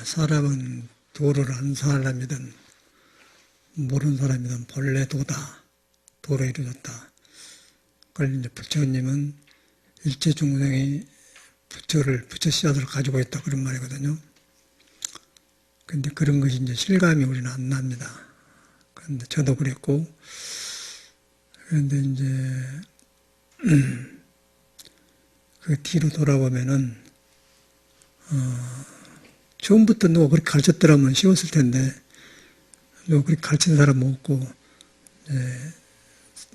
사람은 도를 아는 사람이든 모르는 사람이든 본래 도다. 도로 이루어졌다. 그걸 이제 부처님은 일체 중생이 부처 씨앗을 가지고 있다. 그런 말이거든요. 근데 그런 것이 이제 실감이 우리는 안 납니다. 그런데 저도 그랬고, 그런데 이제, 그 뒤로 돌아보면은, 처음부터 누가 그렇게 가르쳤더라면 쉬웠을 텐데, 누가 그렇게 가르친 사람 없고,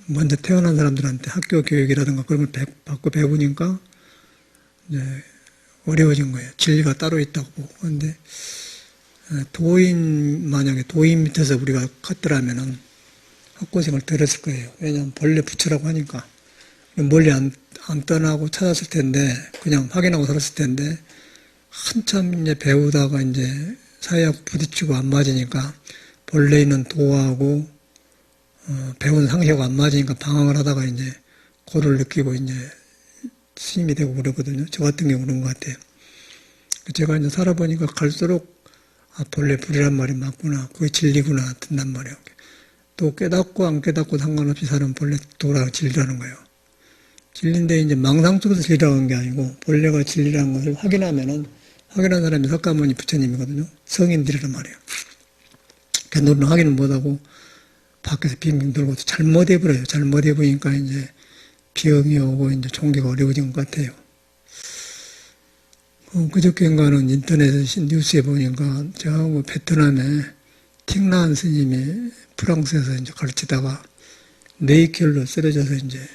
먼저 태어난 사람들한테 학교 교육이라든가 그런 걸 받고 배우니까, 어려워진 거예요. 진리가 따로 있다고. 그런데, 만약에 도인 밑에서 우리가 컸더라면은 헛고생을 덜었을 거예요. 왜냐하면 본래 부처라고 하니까. 멀리 안 떠나고 찾았을 텐데, 그냥 확인하고 살았을 텐데, 한참 이제 배우다가 이제 사회하고 부딪히고 안 맞으니까, 본래 있는 도하고, 배운 상식하고 안 맞으니까 방황을 하다가 이제 고를 느끼고 이제 스님이 되고 그러거든요. 저 같은 경우 그런 것 같아요. 제가 이제 살아보니까 갈수록 본래 불이란 말이 맞구나. 그게 진리구나. 든단 말이에요. 또 깨닫고 안 깨닫고 상관없이 사는 본래 도라 진리라는 거예요. 진리인데 이제 망상 속에서 진리라고 하는 게 아니고 본래가 진리라는 것을 확인하면은 확인한 사람이 석가모니 부처님이거든요. 성인들이란 말이에요. 그 노는 확인을 못하고 밖에서 빙빙 돌고 잘못해버려요. 잘못해보니까 이제 병이 오고 이제 종교가 어려워진 것 같아요. 그저께인가는 인터넷에 뉴스에 보니까 제가 베트남에 틱나은 스님이 프랑스에서 이제 가르치다가 뇌혈로 쓰러져서 이제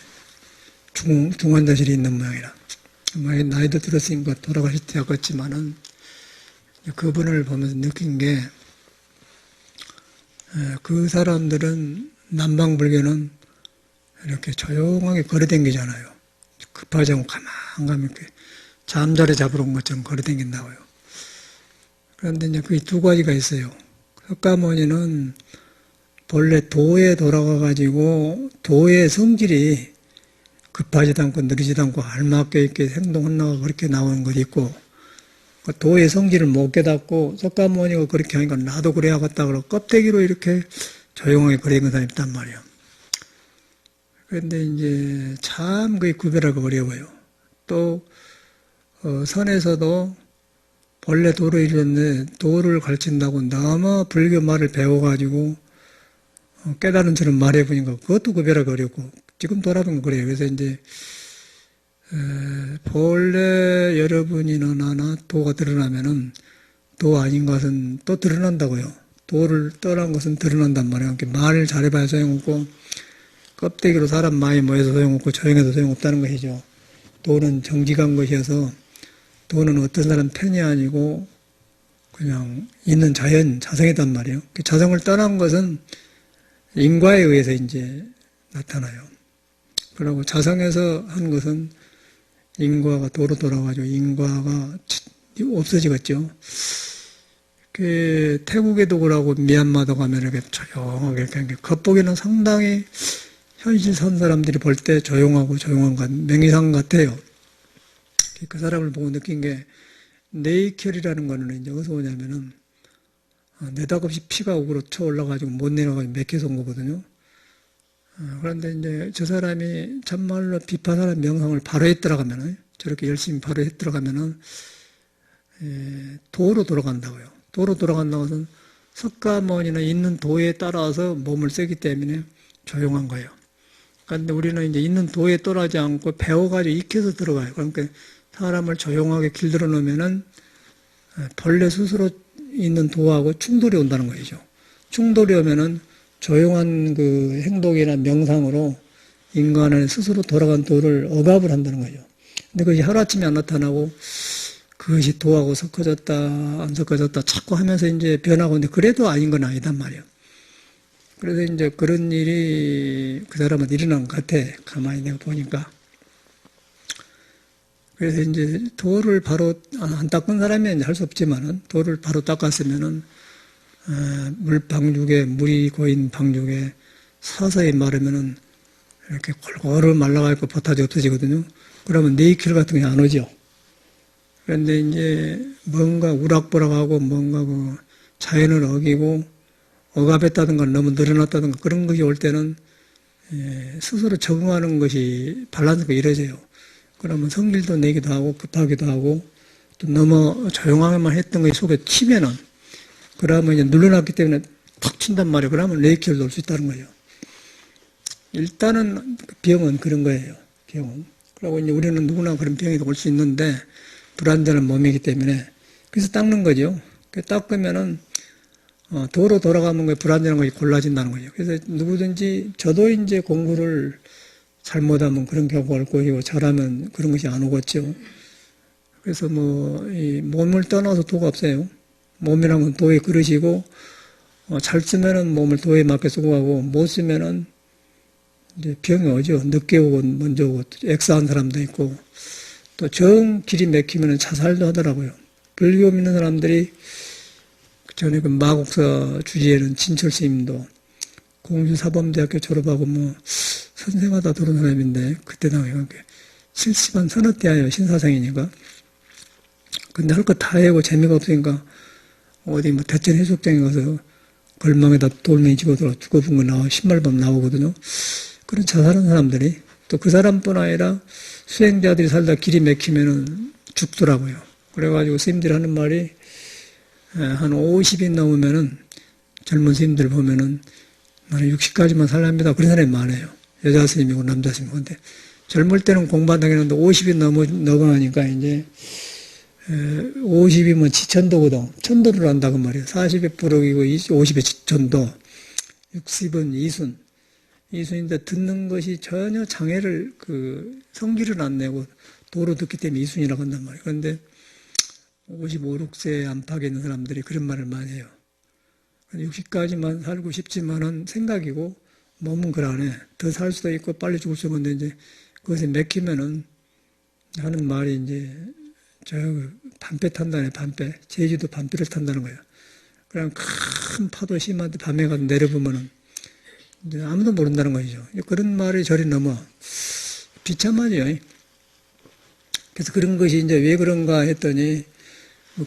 중환자실에 있는 모양이라. 나이도 들었으니까 돌아가실 때 같지만은 그분을 보면서 느낀 게 그 사람들은 남방불교는 이렇게 조용하게 걸어다니잖아요. 급하지 않고 가만 이렇게 잠자리 잡으러 온 것처럼 걸어다닌다고요. 그런데 이제 그게 두 가지가 있어요. 석가모니는 본래 도에 돌아가가지고 도의 성질이 급하지도 않고 느리지도 않고 알맞게 이렇게 행동한다고 그렇게 나오는 것이 있고, 도의 성질을 못 깨닫고 석가모니가 그렇게 하니까 나도 그래야겠다 그러고 껍데기로 이렇게 조용하게 걸어다니는 사람이 있단 말이에요. 그런데 이제 참 그게 구별하기 어려워요. 또 선에서도 본래 도를 이뤘는데 도를 가르친다고 너무 불교 말을 배워가지고 깨달은 처럼 말해보니까 그것도 구별하기 어렵고 지금 돌아보면 그래요. 그래서 이제 본래 여러분이나 나나 도가 드러나면은 도 아닌 것은 또 드러난다고요. 도를 떠난 것은 드러난단 말이에요. 말을 잘해봐야 소용없고 껍데기로 사람 많이 모여서 소용없고 조용해서 소용없다는 것이죠. 도는 정직한 것이어서 도는 어떤 사람 편이 아니고 그냥 있는 자성이단 말이에요. 자성을 떠난 것은 인과에 의해서 이제 나타나요. 그리고 자성에서 한 것은 인과가 도로 돌아가지고 인과가 없어지겠죠. 태국에도 그러고 미얀마도 가면 이렇게 조용하게 이렇게 겉보기는 상당히 현실 선 사람들이 볼 때 조용하고 조용한 것, 명의상 같아요. 그 사람을 보고 느낀 게 뇌혈이라는 거는 이제 어디서 오냐면은 느닷없이 피가 우그로 쳐 올라가지고 못 내려가지고 맥혀서 온 거거든요. 그런데 이제 저 사람이 참말로 비파산한 명상을 바로 해 들어가면은 저렇게 열심히 바로 해 들어가면은 도로 돌아간다고요. 도로 돌아간다고 해서 석가모니는 있는 도에 따라서 몸을 쓰기 때문에 조용한 거예요. 그런데 우리는 이제 있는 도에 떠나지 않고 배워가지고 익혀서 들어가요. 그러니까 사람을 조용하게 길들여 놓으면은 본래 스스로 있는 도하고 충돌이 온다는 것이죠. 충돌이 오면은 조용한 그 행동이나 명상으로 인간은 스스로 돌아간 도를 억압을 한다는 거죠. 근데 그것이 하루아침에 안 나타나고 그것이 도하고 섞어졌다 안 섞어졌다 자꾸 하면서 이제 변하고 근데 그래도 아닌 건 아니단 말이에요. 그래서 이제 그런 일이 그 사람은 일어난 것 같아. 가만히 내가 보니까. 그래서 이제 도를 바로 안 닦은 사람이 할 수 없지만은 도를 바로 닦았으면은 물방죽에 물이 고인 방죽에 서서히 마르면은 이렇게 골고루 말라가지고 포타지 없어지거든요. 그러면 네이킬 같은 게 안 오죠. 그런데 이제 뭔가 우락부락하고 뭔가 그 자연을 어기고 억압했다든가 너무 늘어났다든가 그런 것이 올 때는 스스로 적응하는 것이 밸런스가 이루어져요. 그러면 성질도 내기도 하고 급하기도 하고 또 너무 조용하게만 했던 것이 속에 치면은 그러면 이제 눌러놨기 때문에 탁 친단 말이에요. 그러면 레이키를 놓을 수 있다는 거예요. 일단은 병은 그런 거예요. 병은. 그리고 이제 우리는 누구나 그런 병이 올 수 있는데 불안전한 몸이기 때문에 그래서 닦는 거죠. 닦으면은 도로 돌아가면 그 불안전한 것이 골라진다는 거죠. 그래서 누구든지 저도 이제 공부를 잘못하면 그런 경우가 올 것이고 잘하면 그런 것이 안 오겠죠. 그래서 이 몸을 떠나서 도가 없어요. 몸이란 건 도의 그릇이고 잘 쓰면은 몸을 도에 맞게 쓰고 가고 못 쓰면은 이제 병이 오죠. 늦게 오고 먼저 오고 액사한 사람도 있고 또 정 길이 막히면은 자살도 하더라고요. 불교 믿는 사람들이 전에 그 마곡사 주지에는 진철 스님도 공주사범대학교 졸업하고 선생하다 들어온 사람인데 그때 나와요. 70한 서너 때예요. 신사상이니까. 근데 할 거 다 해고 재미가 없으니까 어디 대천 해수욕장에 가서 걸망에다 돌멩이 집어들어 죽어본 거 나와 신발밤 나오거든요. 그런 자살한 사람들이 또 그 사람뿐 아니라 수행자들이 살다 길이 막히면은 죽더라고요. 그래가지고 스님들이 하는 말이 한 50이 넘으면은 젊은 스님들 보면은 나는 60까지만 살랍니다. 그런 사람이 많아요. 여자 스님이고 남자 스님이고. 근데 젊을 때는 공부한다고 했는데 50이 넘어가니까 이제 50이면 지천도거든. 천도를 한다고 말이에요. 40에 부럭이고 50에 지천도, 60은 이순. 이순인데 듣는 것이 전혀 장애를 성질을 안 내고 도로 듣기 때문에 이순이라고 한단 말이에요. 그런데 55, 6세 안팎에 있는 사람들이 그런 말을 많이 해요. 60까지만 살고 싶지만은 생각이고 몸은 그러네. 더 살 수도 있고 빨리 죽을 수도 있는데 이제 그것에 맥히면은 하는 말이 이제 밤배 탄다네, 밤배. 제주도 밤배를 탄다는 거예요. 그냥 큰 파도 심한데 밤에 가서 내려보면은 이제 아무도 모른다는 거죠. 그런 말이 저리 넘어. 비참하죠. 그래서 그런 것이 이제 왜 그런가 했더니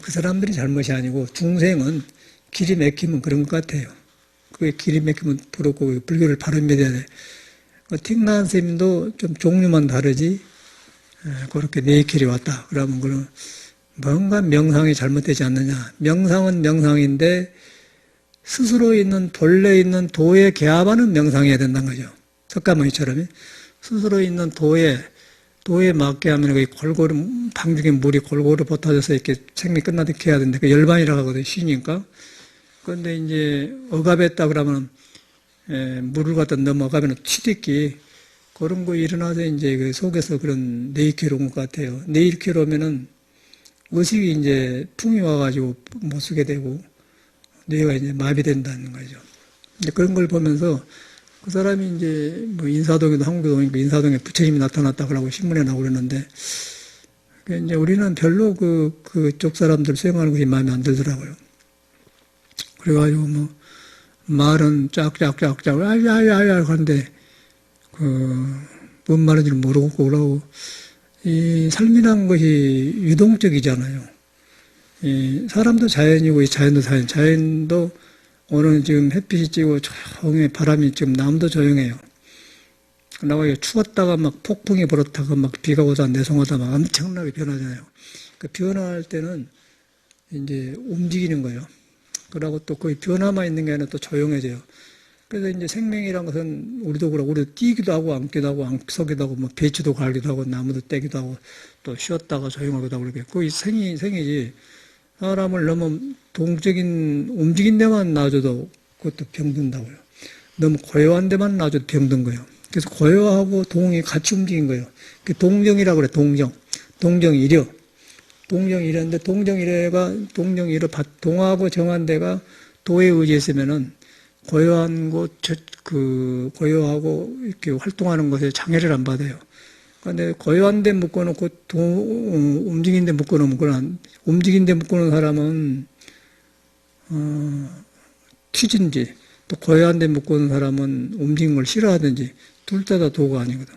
그 사람들이 잘못이 아니고 중생은 길이 막히면 그런 것 같아요. 그게 길이 막히면 부럽고 불교를 바로 믿어야 돼. 틱나한 스님도 좀 종류만 다르지 그렇게 네 길이 왔다. 그러면 그런 뭔가 명상이 잘못되지 않느냐. 명상은 명상인데 스스로 있는 본래 있는 도에 개합하는 명상해야 된다는 거죠. 석가모니처럼 스스로 있는 도에 맞게 하면 그 골고루 방중에 물이 골고루 뻗어져서 이렇게 생명이 끝나듯 해야 되는데 그 열반이라고 하거든요. 쉬니까. 그런데 이제 억압했다 그러면 물을 갖다 너무 억압에는 튀듣기 그런 거 일어나서 이제 그 속에서 그런 네이키로 온 것 같아요. 네이키로 오면은 의식이 이제 풍이 와가지고 못 쓰게 되고 뇌가 이제 마비된다는 거죠. 이제 그런 걸 보면서 그 사람이 이제 인사동에도 한국에 오니까 인사동에 부처님이 나타났다 그러고 신문에 나오고 그러는데 이제 우리는 별로 그쪽 사람들 수행하는 것이 마음에 안 들더라고요. 그래가지고 말은 쫙쫙쫙쫙 야야야야 하는데 뭔 말인지 모르고 오라고 이 삶이란 것이 유동적이잖아요. 사람도 자연이고 자연도 자연도 오늘 지금 햇빛이 찌고 조용해 바람이 지금 남도 조용해요. 나가 추웠다가 막 폭풍이 불었다가 막 비가 오다 내송하다 막 엄청나게 변하잖아요. 그 변화할 때는 이제 움직이는 거예요. 그러고 또 거의 변화만 있는 게 아니라 또 조용해져요. 그래서 이제 생명이란 것은 우리도 그렇고 우리도 뛰기도 하고 앉기도 하고 서기도 하고 배추도 갈기도 하고 나무도 떼기도 하고 또 쉬었다가 조용하기도 하고 그렇게 거의 생이지. 사람을 너무 동적인 움직인 데만 놔줘도 그것도 병든다고요. 너무 고요한 데만 놔줘도 병든 거예요. 그래서 고요하고 동이 같이 움직인 거예요. 그 동정이라고 그래. 동정이려. 동정이려인데 동정이려가 동하고 정한 데가 도에 의지했으면은 고요한 곳, 고요하고 이렇게 활동하는 것에 장애를 안 받아요. 근데 고요한 데 묶어놓고 움직인 데 묶어놓으면 움직인 데 묶어놓은 사람은 튀진지 또 고요한 데 묶어놓은 사람은 움직이는 걸 싫어하든지 둘 다 도가 아니거든.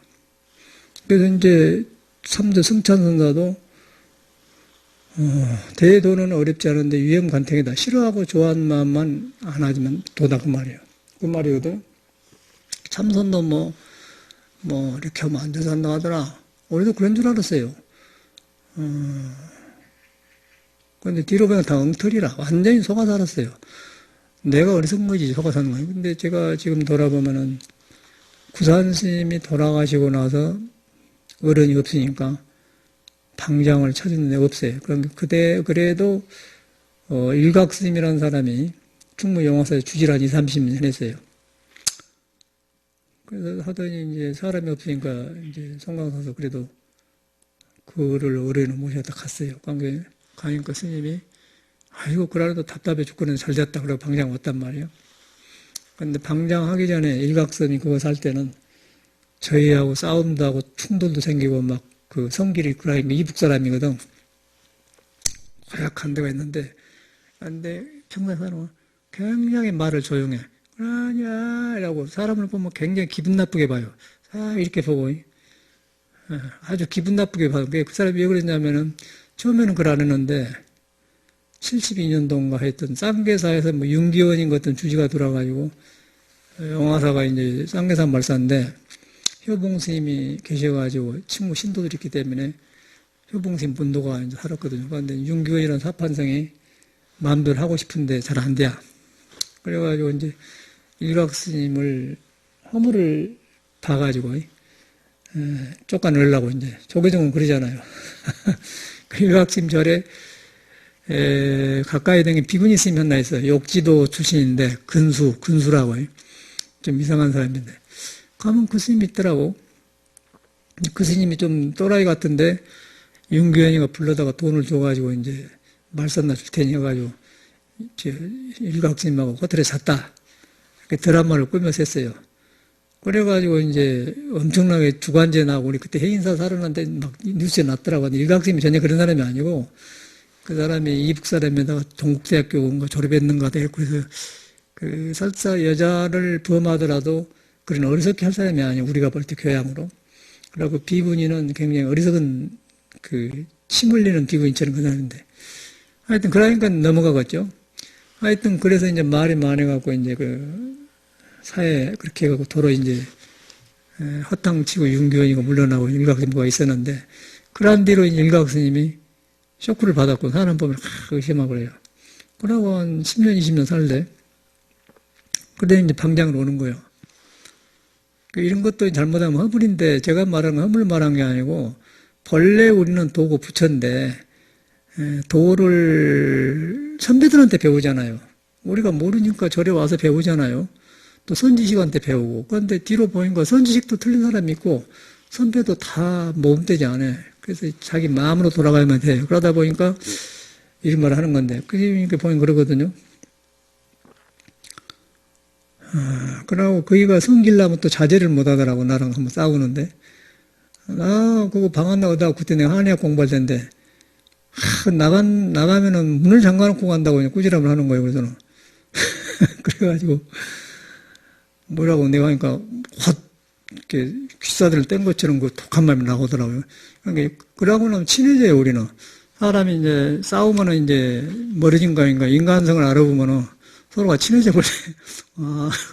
그래서 이제 삼대 승찬선사도 대도는 어렵지 않은데 위험간택이다. 싫어하고 좋아하는 마음만 안 하지만 도다 그 말이에요. 그 말이거든. 참선도 이렇게 하면 안 돼서 한다 하더라. 우리도 그런 줄 알았어요. 근데 뒤로 보면 다 엉터리라. 완전히 속아 살았어요. 내가 어리석은 거지, 속아 사는 거예요. 근데 제가 지금 돌아보면은 구산 스님이 돌아가시고 나서 어른이 없으니까 방장을 찾은 데 없어요. 그래도, 일각 스님이라는 사람이 충무 영화사에 주질 한 20, 30년 했어요. 그래서 하더니 이제 사람이 없으니까 이제 성강사서 그래도 그를 어른을 모셔다 갔어요. 가니까 스님이 아이고 그라도 답답해 죽겠는데 잘 됐다 그러고 방장 왔단 말이에요. 근데 방장하기 전에 일각스님이 그거 살 때는 저희하고 싸움도 하고 충돌도 생기고 막 그 성길이 그라니까 이북 사람이거든. 고약한 데가 있는데 근데 평생 사람은 굉장히 말을 조용해. 그러냐 라고 사람을 보면 굉장히 기분 나쁘게 봐요. 이렇게 보고 아주 기분 나쁘게 봐요. 그 사람이 왜 그랬냐면은 처음에는 그걸 안 했는데 72년도인가 했던 쌍계사에서 뭐 윤기원인 것 같은 주지가 돌아가지고 영화사가 이제 쌍계사 말사인데 효봉 스님이 계셔가지고 친구 신도들이 있기 때문에 효봉 스님 분도가 이제 살았거든요. 그런데 윤기원이라는 사판성이 마음대로 하고 싶은데 잘 안 돼. 그래가지고 이제 일각 스님을 허물을 봐가지고 쫓아내려고 이제 조계종은 그러잖아요. 그 일각 스님 절에 가까이 된 게 비구니 스님 하나 있어요. 욕지도 출신인데 근수라고 좀 이상한 사람인데 가면 그 스님이 있더라고. 그 스님이 좀 또라이 같은데 윤규현이가 불러다가 돈을 줘가지고 이제 말씀나 줄 테니 해가지고 일각 스님하고 호텔에 잤다. 이렇게 드라마를 꾸며서 했어요. 그래가지고 이제 엄청나게 주관제 나고 우리 그때 해인사 살았는데 막 뉴스에 났더라고. 일각 스님이 전혀 그런 사람이 아니고 그 사람이 이북 사람에다가 동국대학교 온 거 졸업했는가 돼. 그래서 그 설사 여자를 범하더라도 그런 어리석게 할 사람이 아니에요. 우리가 볼 때 교양으로. 그리고 비분이는 굉장히 어리석은 침 흘리는 비분이처럼 그 사람인데. 하여튼 그러니까 넘어가겠죠. 하여튼 그래서 이제 말이 많아갖고 이제 사회 그렇게 해갖고 도로 이제 허탕치고 윤교원이고 물러나고 일각스님과 있었는데 그런 뒤로 일각 스님이 쇼크를 받았고 사람 보면 의심하고 그래요. 그러고 한 10년, 20년 살래. 그래 이제 방장으로 오는 거예요. 이런 것도 잘못하면 허물인데 제가 말하는 건 허물 말한 게 아니고 본래 우리는 도고 부처인데 도를 선배들한테 배우잖아요. 우리가 모르니까 절에 와서 배우잖아요. 또 선지식한테 배우고. 그런데 뒤로 보니까 선지식도 틀린 사람이 있고 선배도 다 모범되지 않아요. 그래서 자기 마음으로 돌아가야만 돼요. 그러다 보니까 이런 말을 하는 건데 그러니까 보면 그러거든요. 그러고 거기가 성길나면 또 자제를 못 하더라고. 나랑 한번 싸우는데 그거 방 하나 얻다가 그때 내가 한의학 공부할 텐데 나가면은 문을 잠가놓고 간다고 그냥 꾸지람을 하는 거예요. 그래서는 그래가지고 뭐라고 내가 하니까 확 이렇게 귀사들을 뗀 것처럼 그 독한 말이 나오더라고요. 그러니까 그러고 나면 친해져요. 우리는 사람이 이제 싸우면은 이제 멀어진 거 아닌가. 인간성을 알아보면은 서로가 친해져 버려.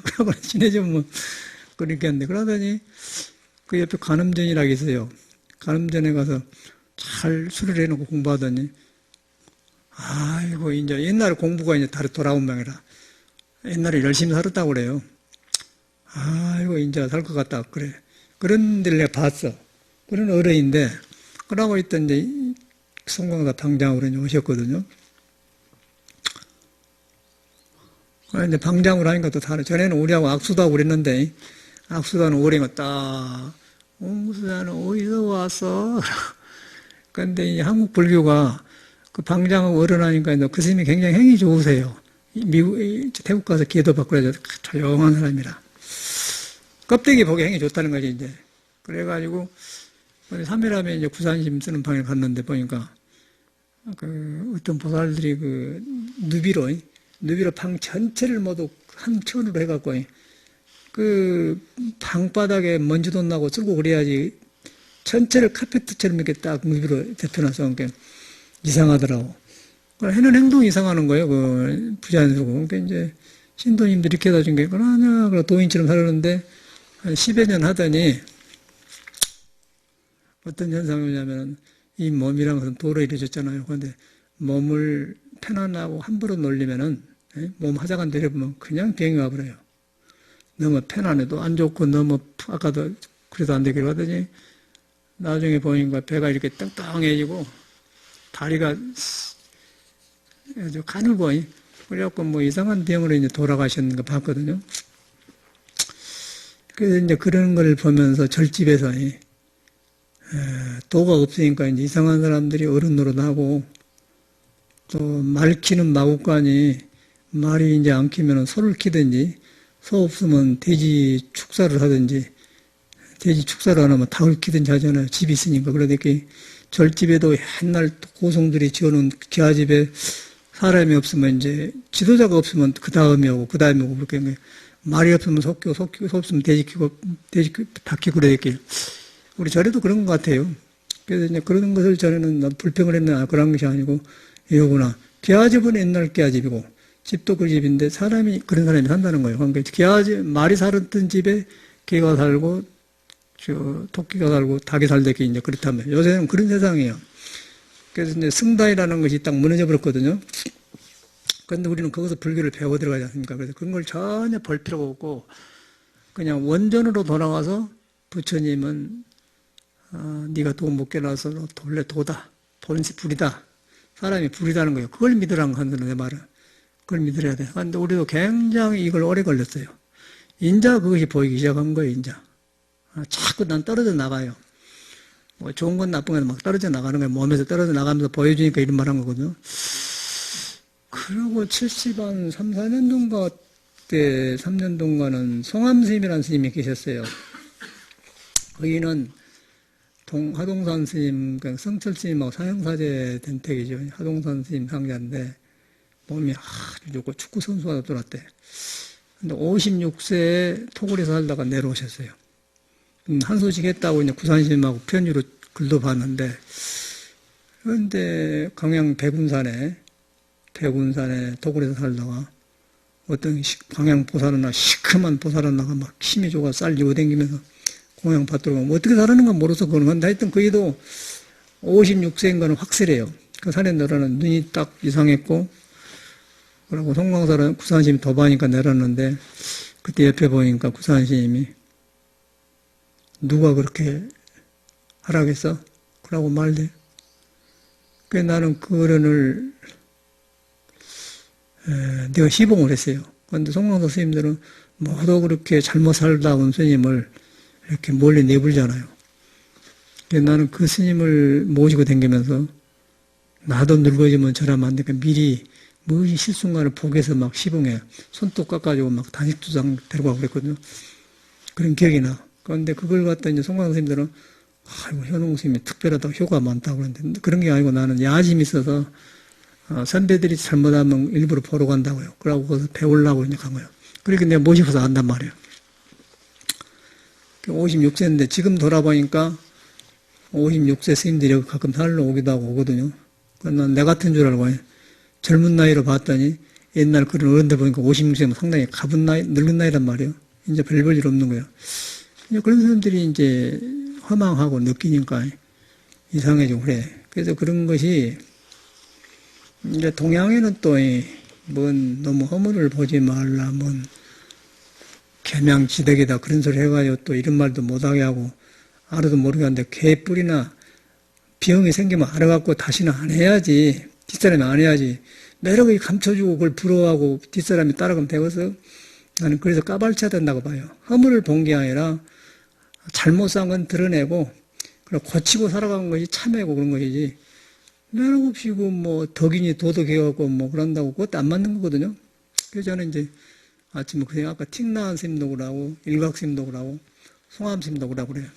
그러고 친해지면 그렇겠는데 그러더니 그 옆에 간음전이라고 있어요. 간음전에 가서 잘 술을 해놓고 공부하더니 아이고 이제 옛날에 공부가 이제 다시 돌아온 모양이라 옛날에 열심히 살았다고 그래요. 아이고 이제 살 것 같다 그래. 그런 데를 내가 봤어. 그런 어른인데 그러고 있던 이제 성광사 방장으로 오셨거든요. 그런데 방장으로 하니까 또 다른 전에는 우리하고 악수도 하고 그랬는데 악수도 하는 오래가 딱 옹수사는 어디서 왔어? 그런데 이 한국 불교가 그 방장하고 어른하니까 그 스님이 굉장히 행이 좋으세요. 태국 가서 기도 받고 그래서 조용한 사람이라. 껍데기 보기 행이 좋다는 거지, 이제. 그래가지고, 3일하면 이제 구산심 쓰는 방에 갔는데 보니까, 어떤 보살들이 누비로 방 전체를 모두 한 천으로 해갖고, 방바닥에 먼지도 나고 쓸고 그래야지, 전체를 카페트처럼 이렇게 딱 누비로 덮여놔서, 그러니까 이상하더라고. 해는 행동이 이상하는 거예요. 그 부자연수고. 그러니까 이제 신도님들이 이렇게 해다 준 게, 그러냐, 그래 도인처럼 살았는데, 한 10여 년 하더니, 어떤 현상이 오냐면, 이 몸이란 것은 도로 이루어졌잖아요. 그런데 몸을 편안하고 함부로 놀리면은, 몸 하자간 내려보면 그냥 병이 와버려요. 너무 편안해도 안 좋고, 너무, 아까도 그래도 안 되기로 하더니, 나중에 보니까 배가 이렇게 뚱뚱해지고, 다리가 아주 가늘고, 그래갖고 뭐 이상한 병으로 이제 돌아가셨는 거 봤거든요. 그래서 이제 그런 걸 보면서 절집에서 도가 없으니까 이제 이상한 사람들이 어른 노릇하고 또 말 키는 마구간이 말이 이제 안 키면은 소를 키든지 소 없으면 돼지 축사를 하든지 돼지 축사를 안 하면 닭을 키든지 하잖아요. 집이 있으니까. 그러니까 절집에도 옛날 고성들이 지어놓은 기아집에 사람이 없으면 이제 지도자가 없으면 그 다음이 오고 그 다음이 오고 그렇게 말이 없으면 소 키고 소 없으면 돼지 키고 닭 키고 그러니까 우리 절에도 그런 것 같아요. 그래서 이제 그런 것을 전에는 불평을 했나 그런 것이 아니고 이거구나. 기아집은 옛날 기아집이고 집도 그 집인데 사람이 그런 사람이 산다는 거예요. 그러니까 기아집 말이 살았던 집에 개가 살고 토끼가 살고 닭이 살듯이 이제 그렇다면 요새는 그런 세상이에요. 그래서 이제 승단이라는 것이 딱 무너져 버렸거든요. 그런데 우리는 거기서 불교를 배워 들어가지 않습니까? 그래서 그런 걸 전혀 볼 필요가 없고 그냥 원전으로 돌아가서 부처님은 네가 도 못 깨어나서 원래 도다. 본시 불이다. 사람이 불이다는 거예요. 그걸 믿으라는 거는 내 말은. 그걸 믿으려야 돼. 그런데 우리도 굉장히 이걸 오래 걸렸어요. 인자 그것이 보이기 시작한 거예요. 인자. 자꾸 난 떨어져 나가요. 뭐 좋은 건 나쁜 건 막 떨어져 나가는 거예요. 몸에서 떨어져 나가면서 보여주니까 이런 말 한 거거든요. 그리고 70한 3, 4년 동가 때 3년 동가는 송암스님이라는 스님이 계셨어요. 거기는 하동산 스님, 성철 스님하고 사형사제 된 택이죠. 하동산 스님 상자인데 몸이 아주 좋고 축구 선수가 돌았대. 근데 56세에 토굴에서 살다가 내려오셨어요. 한 소식 했다고 이제 구산스님하고 편지로 글도 봤는데, 그런데 강양 백운산에 토굴에서 살다가 어떤 강양 보살하나 시큼한 보살하나가 막 힘이 좋아 쌀리고 댕기면서 공양 받도록 하면 어떻게 살았는가 모르서 그러는 건데 하여튼 그이도 56세인가는 확실해요. 그 산에 내려는 눈이 딱 이상했고, 그리고 송광사는 구산스님이 도바니까 내렸는데, 그때 옆에 보니까 구산스님이 누가 그렇게 하라겠어? 그러고 말대. 그래서 나는 그 어른을 내가 시봉을 했어요. 그런데 송광사 스님들은 모두 그렇게 잘못 살다 온 스님을 이렇게 멀리 내불잖아요. 그래서 나는 그 스님을 모시고 다니면서 나도 늙어지면 저라면 안 되니까 미리 무엇이 실순간을 보고서 막 시봉해. 손톱 깎아가지고 막 단식두장 데리고 가고 그랬거든요. 그런 기억이 나. 그런데 그걸 갖다 이제 송광사 스님들은 아이고, 현웅 스님이 특별하다고 효과가 많다고 그러는데 그런 게 아니고 나는 야심이 있어서 선배들이 잘못하면 일부러 보러 간다고요. 그러고 거기서 배우려고 이제 간 거예요. 그러니까 내가 모시고서 안단 말이에요. 56세인데 지금 돌아보니까 56세 스님들이 가끔 살러 오기도 하고 오거든요. 난 내 같은 줄 알고 젊은 나이로 봤더니 옛날 그런 어른들 보니까 56세면 상당히 가분 나이, 늙은 나이란 말이에요. 이제 별 볼 일 없는 거예요. 이제 그런 사람들이 이제 허망하고 느끼니까 이상해지고 그래. 그래서 그런 것이 이제 동양에는 또 너무 허물을 보지 말라, 개명지덕이다 그런 소리 해가지고 또 이런 말도 못하게 하고 알아도 모르게 하는데 개뿔이나 병이 생기면 알아갖고 다시는 안 해야지. 뒷사람이 안 해야지. 매력이 감춰주고 그걸 부러워하고 뒷사람이 따라가면 되어서 나는 그래서 까발쳐야 된다고 봐요. 허물을 본 게 아니라 잘못한 건 드러내고 그리고 고치고 살아가는 것이 참회고 그런 것이지 매력 없이 덕이니 도덕해갖고 그런다고 그것도 안 맞는 거거든요. 그래서 저는 이제 아침에 그냥 아까 틱나한 스님도 그러고 일각스님도 그러고 송암스님도 그러고 그래요.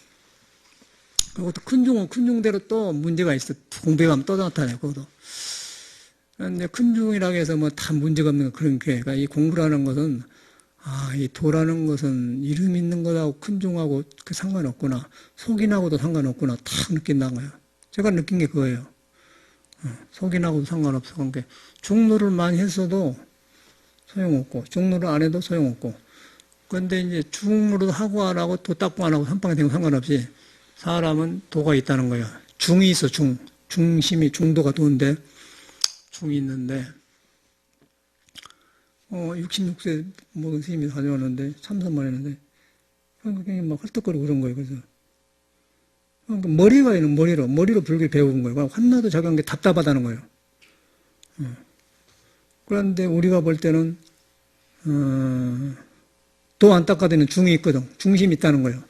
그리고 또 큰중은 큰중대로 또 문제가 있어. 공부에 가면 또 나타나요. 그것도. 그런데 큰중이라고 해서 다 문제가 없는 그런 게 이 공부라는 것은 이 도라는 것은 이름 있는 것하고 큰중하고 그 상관없구나. 속인하고도 상관없구나. 딱 느낀다는 거예요. 제가 느낀 게 그거예요. 속인하고도 상관없어. 그러니까 중노를 많이 했어도 소용없고, 중노를 안 해도 소용없고. 그런데 이제 중노를 하고 안 하고 도 닦고 안 하고 한방에 되면 상관없이 사람은 도가 있다는 거예요. 중이 있어, 중. 중심이, 중도가 도인데, 중이 있는데, 66세 먹은 스님이 다녀왔는데, 참선만 했는데, 그냥 막 헐떡거리고 그런 거예요. 그래서. 그러니까 머리가 있는 머리로 불교 배운 거예요. 한나도 작은 게 답답하다는 거예요. 그런데 우리가 볼 때는, 도 안 닦아대는 중이 있거든. 중심이 있다는 거예요.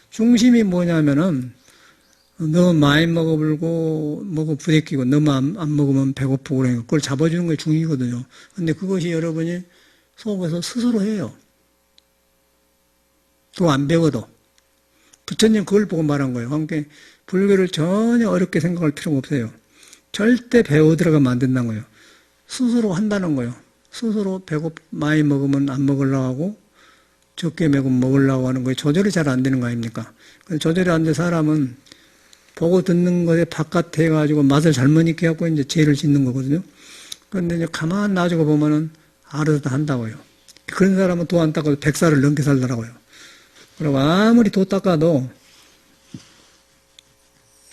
중심이 뭐냐면은, 너무 많이 먹어불고, 부대끼고, 너무 안 먹으면 배고프고, 그러니까 그걸 잡아주는 게 중이거든요. 근데 그것이 여러분이 속에서 스스로 해요. 또 안 배워도. 부처님 그걸 보고 말한 거예요. 그러니까 불교를 전혀 어렵게 생각할 필요가 없어요. 절대 배워 들어가면 안 된다는 거예요. 스스로 한다는 거예요. 스스로 많이 먹으면 안 먹으려고 하고, 적게 먹으면 먹으려고 하는 거예요. 조절이 잘 안 되는 거 아닙니까? 조절이 안 된 사람은 보고 듣는 것에 바깥에 해가지고 맛을 잘못 익게 갖고 이제 죄를 짓는 거거든요. 그런데 이제 가만 놔두고 보면은 알아서 다 한다고요. 그런 사람은 도 안 닦아도 100살을 넘게 살더라고요. 그리고 아무리 도 닦아도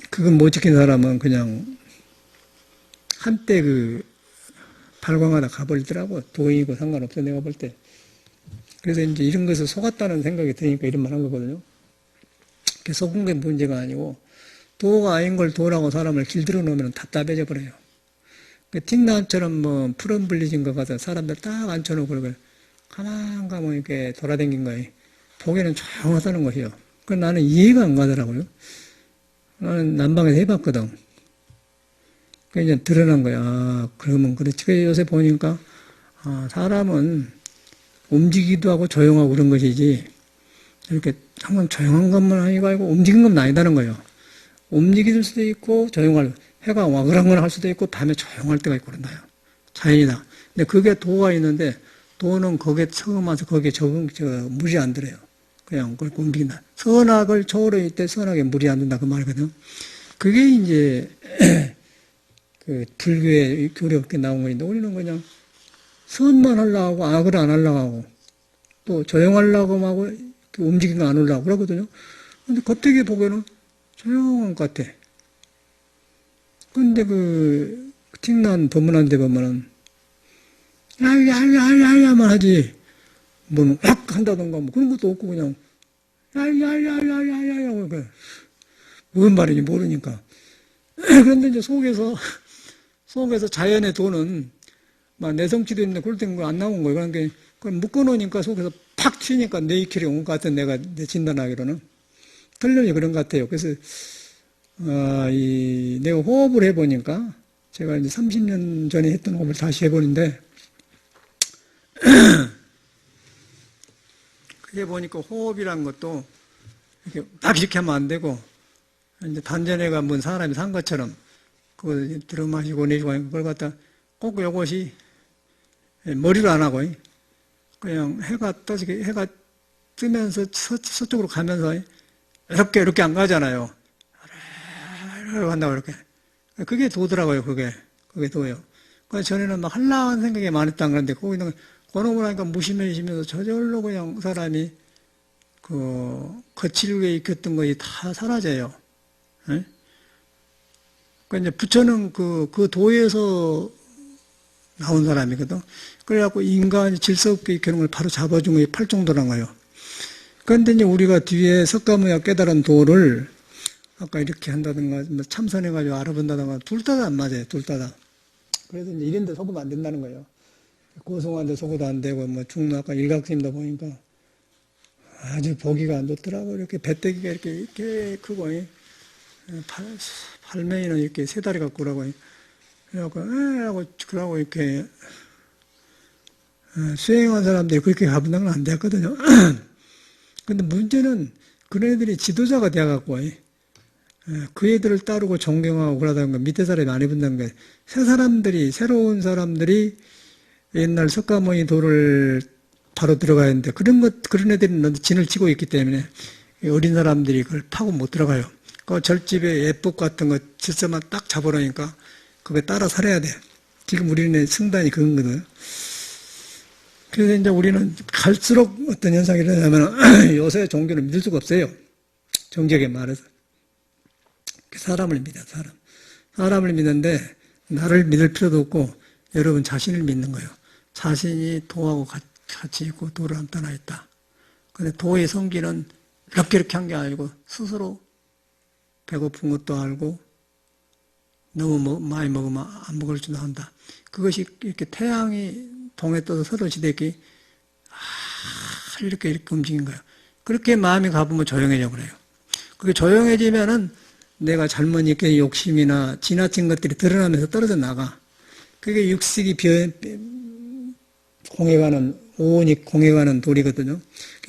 그건 못 지킨 사람은 그냥 한때 발광하다 가버리더라고. 도인이고 상관없어, 내가 볼 때. 그래서 이제 이런 것을 속았다는 생각이 드니까 이런 말 한 거거든요. 속은 게 문제가 아니고, 도가 아닌 걸 도라고 사람을 길들여 놓으면 답답해져 버려요. 틱나처럼 푸른 블리진 것 같아 사람들 딱 앉혀놓고 그러고 가만 이렇게 돌아다닌 거예요. 보기에는 조용하다는 것이요. 그 나는 이해가 안 가더라고요. 나는 난방에서 해봤거든. 그 이제 드러난 거야. 그러면 그렇지. 요새 보니까 사람은 움직이기도 하고 조용하고 그런 것이지 이렇게 항상 조용한 것만 아니고 움직이는 건 아니다는 거예요. 움직일 수도 있고 조용할 해가 와그랑거나 할 수도 있고 밤에 조용할 때가 있고 그런다요. 자연이다. 근데 그게 도가 있는데 도는 거기에 처음 와서 거기에 물이 안 들어요. 그냥 그렇게 움직인다. 선악을 초월할 때 선악에 물이 안 든다 그 말이거든. 그게 이제 그 불교의 교리롭게 나온 거인데 우리는 그냥 선만 하려고 하고 악을 안 하려고 하고 또 조용하려고 하고 움직이는 거 안 하려고 그러거든요. 근데 겉에게 보기에는 조용한 것 같아. 근데 틱난 법문한 데 보면은 야야야야야만 하지 뭐는 확 한다던가 뭐 그런 것도 없고 그냥 야야야야야야야 무슨 말인지 모르니까. 그런데 이제 속에서 자연의 도는 막 내성치도 있는데 그럴 때는 안 나온 거예요. 그러니까 그걸 묶어놓으니까 속에서 팍 튀니까 네이킬이 온 것 같은 내가 내 진단하기로는 틀려요. 그런 것 같아요. 그래서 내가 호흡을 해보니까 제가 이제 30년 전에 했던 호흡을 다시 해보는데 그게 보니까 호흡이란 것도 이렇게 막 이렇게 하면 안 되고 이제 단전에가 뭔 사람이 산 것처럼 그걸 들어 마시고 내쉬고 하니까 그걸 갖다 꼭 요것이 머리로 안 하고 그냥 해가 뜨면서 서쪽으로 가면서 이렇게 안 가잖아요. 이렇게 한다고 이렇게. 그게 도더라고요, 그게 도요. 그래서 전에는 막 한라한 생각이 많았다는 건데, 거기는 그놈을 하니까 무심해지면서 저절로 그냥 사람이 거칠게 익혔던 것이 다 사라져요. 예? 그러니까 이제 부처는 그 도에서 나온 사람이거든. 그래갖고 인간이 질서 없게 익히는 걸 바로 잡아준 게 팔정도란 거예요. 그런데 이제 우리가 뒤에 석가모니가 깨달은 도를 아까 이렇게 한다든가 참선해가지고 알아본다든가 둘 다 안 맞아요. 둘 다. 그래서 이제 이런 데 속으면 안 된다는 거예요. 고성한 데 속어도 안 되고 중로 아까 일각스님도 보니까 아주 보기가 안 좋더라고. 이렇게 배때기가 이렇게 크고 팔매이는 이렇게 세 다리 갖고 오라고 그래갖고 그러고 이렇게 수행한 사람들이 그렇게 가본다는 건 안 되었거든요. 근데 문제는 그런 애들이 지도자가 되어갖고 그 애들을 따르고 존경하고 그러다가 밑에 사람이 안 해본다는 거예요. 새로운 사람들이 옛날 석가모니 도를 바로 들어가야 하는데 그런 애들이 진을 치고 있기 때문에 어린 사람들이 그걸 파고 못 들어가요. 그 절집에 예법 같은 거 질서만 딱 잡아놓으니까 그거에 따라 살아야 돼. 지금 우리는 승단이 그건 거든. 그래서 이제 우리는 갈수록 어떤 현상이 일어나면 요새 종교를 믿을 수가 없어요. 정직하게 말해서. 사람을 믿어, 사람. 사람을 믿는데 나를 믿을 필요도 없고 여러분 자신을 믿는 거예요. 자신이 도하고 같이 있고 도를 안 떠나 있다. 근데 도의 성기는 이렇게 한 게 아니고 스스로 배고픈 것도 알고 너무 많이 먹으면 안 먹을 줄도 안다. 그것이 이렇게 태양이 동에 떠서 서로 지대기 이렇게 움직인 거예요. 그렇게 마음이 가보면 조용해져 버려요. 그게 조용해지면은 내가 잘못 이렇게 욕심이나 지나친 것들이 드러나면서 떨어져 나가. 그게 육식이 공해가는, 오온이 공해가는 돌이거든요.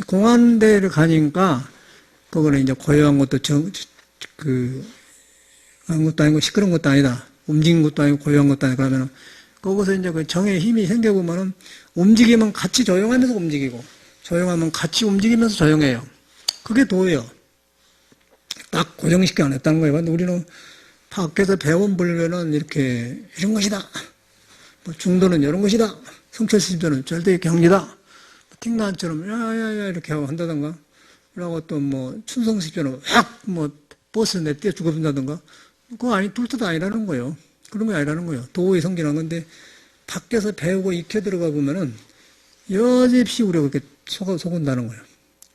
공한 데를 가니까, 그거는 이제 고요한 것도 한 것도 아니고 시끄러운 것도 아니다. 움직인 것도 아니고 고요한 것도 아니고 그러면은, 거기서 이제 그 정의 힘이 생겨보면은, 움직이면 같이 조용하면서 움직이고, 조용하면 같이 움직이면서 조용해요. 그게 도예요. 딱 고정시켜 안 했다는 거예요. 근데 우리는 밖에서 배운 불교는 이렇게 이런 것이다. 뭐 중도는 이런 것이다. 성철시도는 절대 경리다. 틱난처럼 야야야 이렇게 하고 한다던가. 그러고 또 뭐 춘성시도는 확 뭐 버스 내뛰어 죽어본다던가. 그거 둘 뜻 아니라는 거예요. 그런 게 아니라는 거예요. 도의 성기라는 건데 밖에서 배우고 익혀 들어가 보면은 여집시 우리가 그렇게 속은다는 거예요.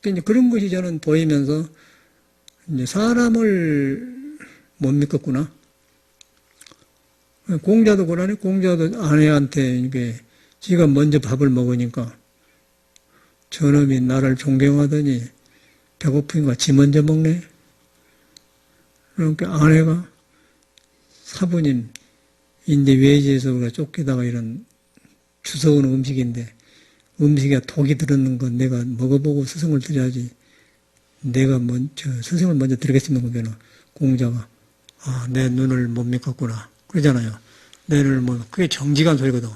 그러니까 그런 것이 저는 보이면서 이제 사람을 못 믿겠구나. 공자도 그러네. 공자도 아내한테 이게 지가 먼저 밥을 먹으니까 저놈이 나를 존경하더니 배고프니까 지 먼저 먹네. 그러니까 아내가 사부님 인데 외지에서 우리가 쫓기다가 이런 주워오는 음식인데 음식에 독이 들었는 건 내가 먹어보고 스승을 드려야지. 내가 스승을 먼저 드리겠습니다. 그러면 공자가 내 눈을 못 믿겠구나 그러잖아요. 내 눈을 그게 정직한 소리거든.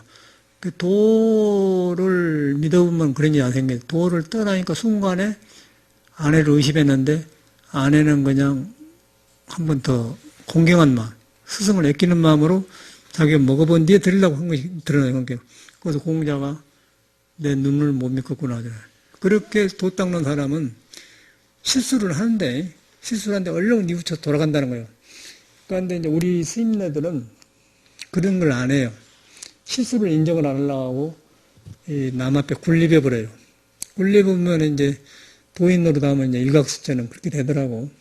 그 도를 믿어보면 그런 일이 안 생겨요. 도를 떠나니까 순간에 아내를 의심했는데 아내는 그냥 한 번 더 공경한 마음, 스승을 아끼는 마음으로 자기가 먹어본 뒤에 드리려고 한 것이 드러나는 거예요. 그래서 공자가 내 눈을 못 믿겠구나 하잖아요. 그렇게 도 닦는 사람은 실수를 하는데 얼른 뉘우쳐 돌아간다는 거예요. 그런데 이제 우리 스님네들은 그런 걸 안 해요. 실수를 인정을 안 하려고 하고 남 앞에 굴립해 버려요. 굴립으면 이제 도인으로 나오면 이제 일각수처럼 그렇게 되더라고.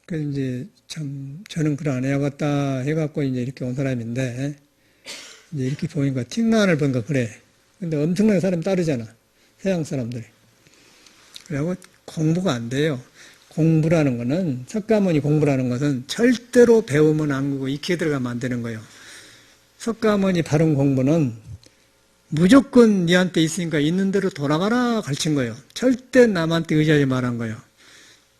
그래서 이제 참 저는 그걸 안 해야겠다 해갖고 이제 이렇게 온 사람인데 이제 이렇게 보니까 틱난을 보니까 그래. 근데 엄청나게 사람이 따르잖아. 서양 사람들이. 그리고 공부가 안 돼요. 공부라는 거는, 석가모니 공부라는 것은 절대로 배우면 안 되고 익혀 들어가면 안 되는 거예요. 석가모니 바른 공부는 무조건 니한테 있으니까 있는 대로 돌아가라 가르친 거예요. 절대 남한테 의지하지 말한 거예요.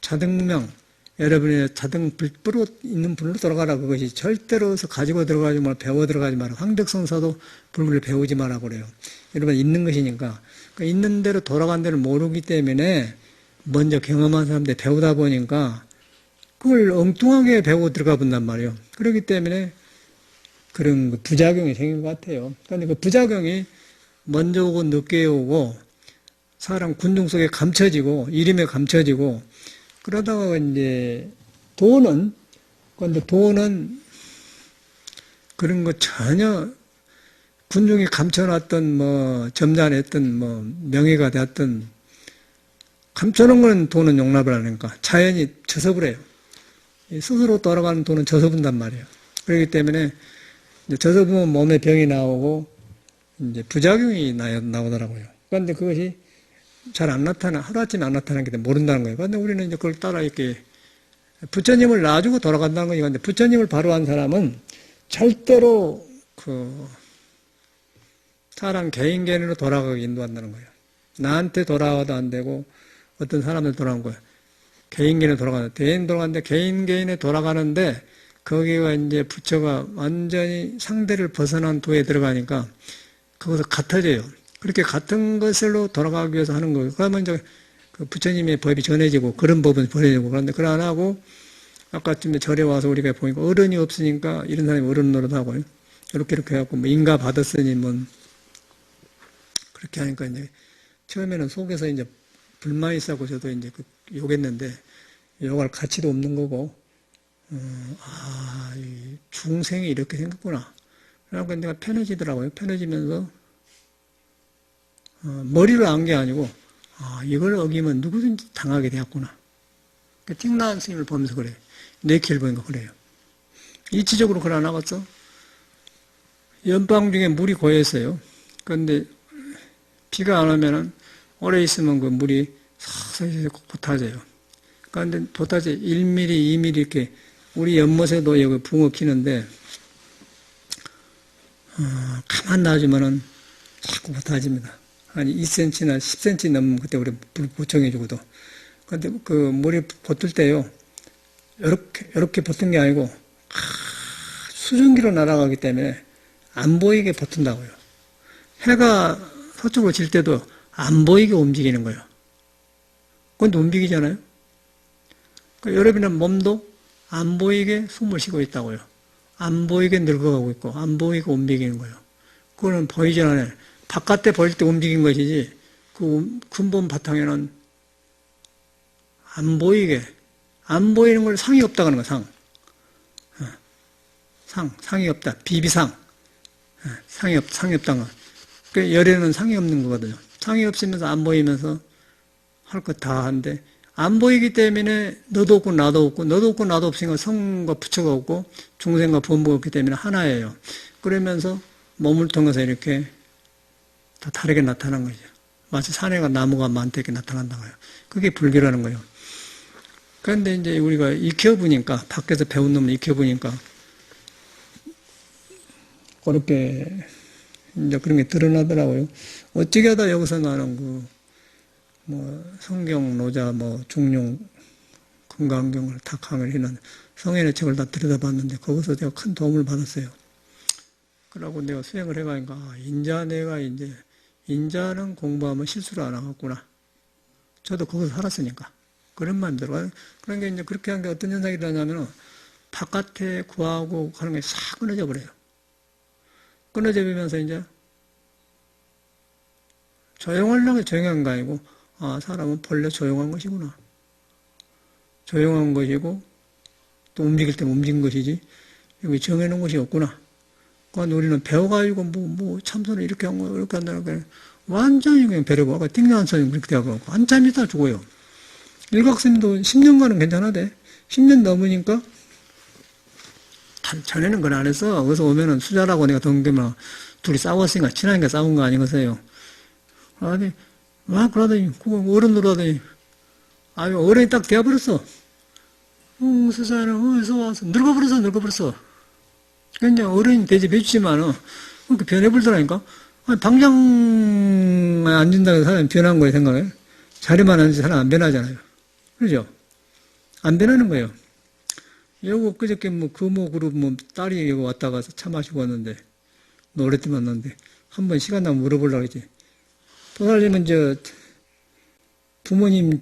자등명, 여러분의 자등 불로 있는 불로 돌아가라 그것이 절대로 가지고 들어가지 말고 배워 들어가지 말고 황덕성사도 불을 배우지 말라고 그래요. 여러분 있는 것이니까. 그러니까 있는 대로 돌아간 대로 모르기 때문에 먼저 경험한 사람들 배우다 보니까 그걸 엉뚱하게 배우고 들어가 본단 말이에요. 그렇기 때문에 그런 부작용이 생긴 것 같아요. 그런데 그 부작용이 먼저 오고 늦게 오고 사람 군중 속에 감춰지고 이름에 감춰지고 그러다가 이제 도는 그런 거 전혀 군중이 감춰놨던 점잖했던 명예가 되었던 감춰놓은 건 도는 용납을 하니까 자연이 져서버려요. 스스로 돌아가는 도는 져서본단 말이에요. 그렇기 때문에 져서보면 몸에 병이 나오고 이제 부작용이 나오더라고요. 그런데 그것이 잘 안 나타나, 하루아침에 안 나타나기 때문에 모른다는 거예요. 그런데 우리는 이제 그걸 따라 이렇게 부처님을 놔주고 돌아간다는 거니까. 근데 부처님을 바로 한 사람은 절대로 사람 개인으로 돌아가게 인도한다는 거예요. 나한테 돌아가도 안 되고 어떤 사람들 돌아간 거예요. 개인으로 돌아가는데, 개인 돌아가는데 개인에 돌아가는데 거기가 이제 부처가 완전히 상대를 벗어난 도에 들어가니까 거기서 같아져요. 그렇게 같은 것으로 돌아가기 위해서 하는 거예요. 그러면 이제 그 부처님의 법이 전해지고 그런 법은 전해지고 그런데 그걸 안 하고 아까쯤에 절에 와서 우리가 보니까 어른이 없으니까 이런 사람이 어른 노릇하고요. 이렇게 해갖고 뭐 인가 받았으니 뭐 그렇게 하니까 이제 처음에는 속에서 이제 불만이 있었고 저도 이제 욕했는데 욕할 가치도 없는 거고 이 중생이 이렇게 생겼구나. 그러니까 내가 편해지더라고요. 편해지면서 머리를 안 게 아니고 이걸 어기면 누구든지 당하게 되었구나. 띵나은 스님을 보면서 그래요. 내 길을 보니까 그래요. 이치적으로 그러 나갔어. 연방 중에 물이 고였어요. 그런데 비가 안 오면은 오래 있으면 그 물이 서서히 솟아져요. 그런데 돋아져 1mm, 2mm 이렇게 우리 연못에도 여기 붕어 키는데 가만 놔주면은 자꾸 돋아집니다. 한 2cm나 10cm 넘으면 그때 우리 물 보충해 주거든. 그런데 그 물이 붙을 때요. 이렇게 붙은 게 아니고 수증기로 날아가기 때문에 안 보이게 붙은다고요. 해가 서쪽으로 질 때도 안 보이게 움직이는 거예요. 그런데 움직이잖아요. 그러니까 여러분의 몸도 안 보이게 숨을 쉬고 있다고요. 안 보이게 늙어가고 있고 안 보이게 움직이는 거예요. 그거는 보이지 않아요. 바깥에 보일 때 움직인 것이지 그 근본 바탕에는 안 보이는 걸 상이 없다고 하는 거야. 상이 없다. 비비상. 상이 없다는 거. 그 열에는 상이 없는 거거든요. 상이 없으면서 안 보이면서 할 것 다 하는데 안 보이기 때문에 너도 없고 나도 없고 너도 없고 나도 없으니까 성과 부처가 없고 중생과 본부가 없기 때문에 하나예요. 그러면서 몸을 통해서 이렇게 다 다르게 나타난 거죠. 마치 산에가 나무가 많게 나타난다고요. 그게 불교라는 거예요. 그런데 이제 우리가 익혀보니까 밖에서 배운 놈을 익혀보니까 그렇게 이제 그런 게 드러나더라고요. 어떻게 하다 여기서 나는 성경, 노자, 중용, 건강경을 다 강의를 해놓은 성인의 책을 다 들여다봤는데 거기서 제가 큰 도움을 받았어요. 그러고 내가 수행을 해가니까 인자는 공부하면 실수를 안 하겠구나. 저도 거기서 살았으니까. 그런 마음이 들어요. 그러니까 이제 그렇게 한 게 어떤 현상이 일어나냐면 바깥에 구하고 하는 게 싹 끊어져 버려요. 끊어져 버리면서 이제 조용하려고 조용한 거 아니고 사람은 본래 조용한 것이구나. 조용한 것이고 또 움직일 때는 움직인 것이지 여기 정해놓은 것이 없구나. 그러니까 우리는 배워가지고 참선을 이렇게 한 거 이렇게 한다는 게 완전히 그냥 배려고 아까 띵나한 선생님 그렇게 되어가고 한참 있다 죽어요. 일각스님도 10년간은 괜찮아대. 10년 넘으니까 전에는 그걸 안 했어. 그래서 오면은 수자라고 내가 동기면 둘이 싸웠으니까 친하니까 싸운 거 아니겠어요. 그러더니 어른으로 하더니 어른이 딱 되어버렸어. 수자는 어디서 와서 늙어버렸어. 그냥 어른이 대접해주지만 그렇게 변해버리더라니까. 당장 앉는다고 해서 사람이 변한 거예요, 생각해. 자리만 앉아서 사람 안 변하잖아요. 그죠? 안 변하는 거예요. 여기 그저께 그룹 딸이 여기 왔다가 차 마시고 왔는데, 노래때 만났는데, 한번 시간 나면 물어보려고 했지. 도살님은 부모님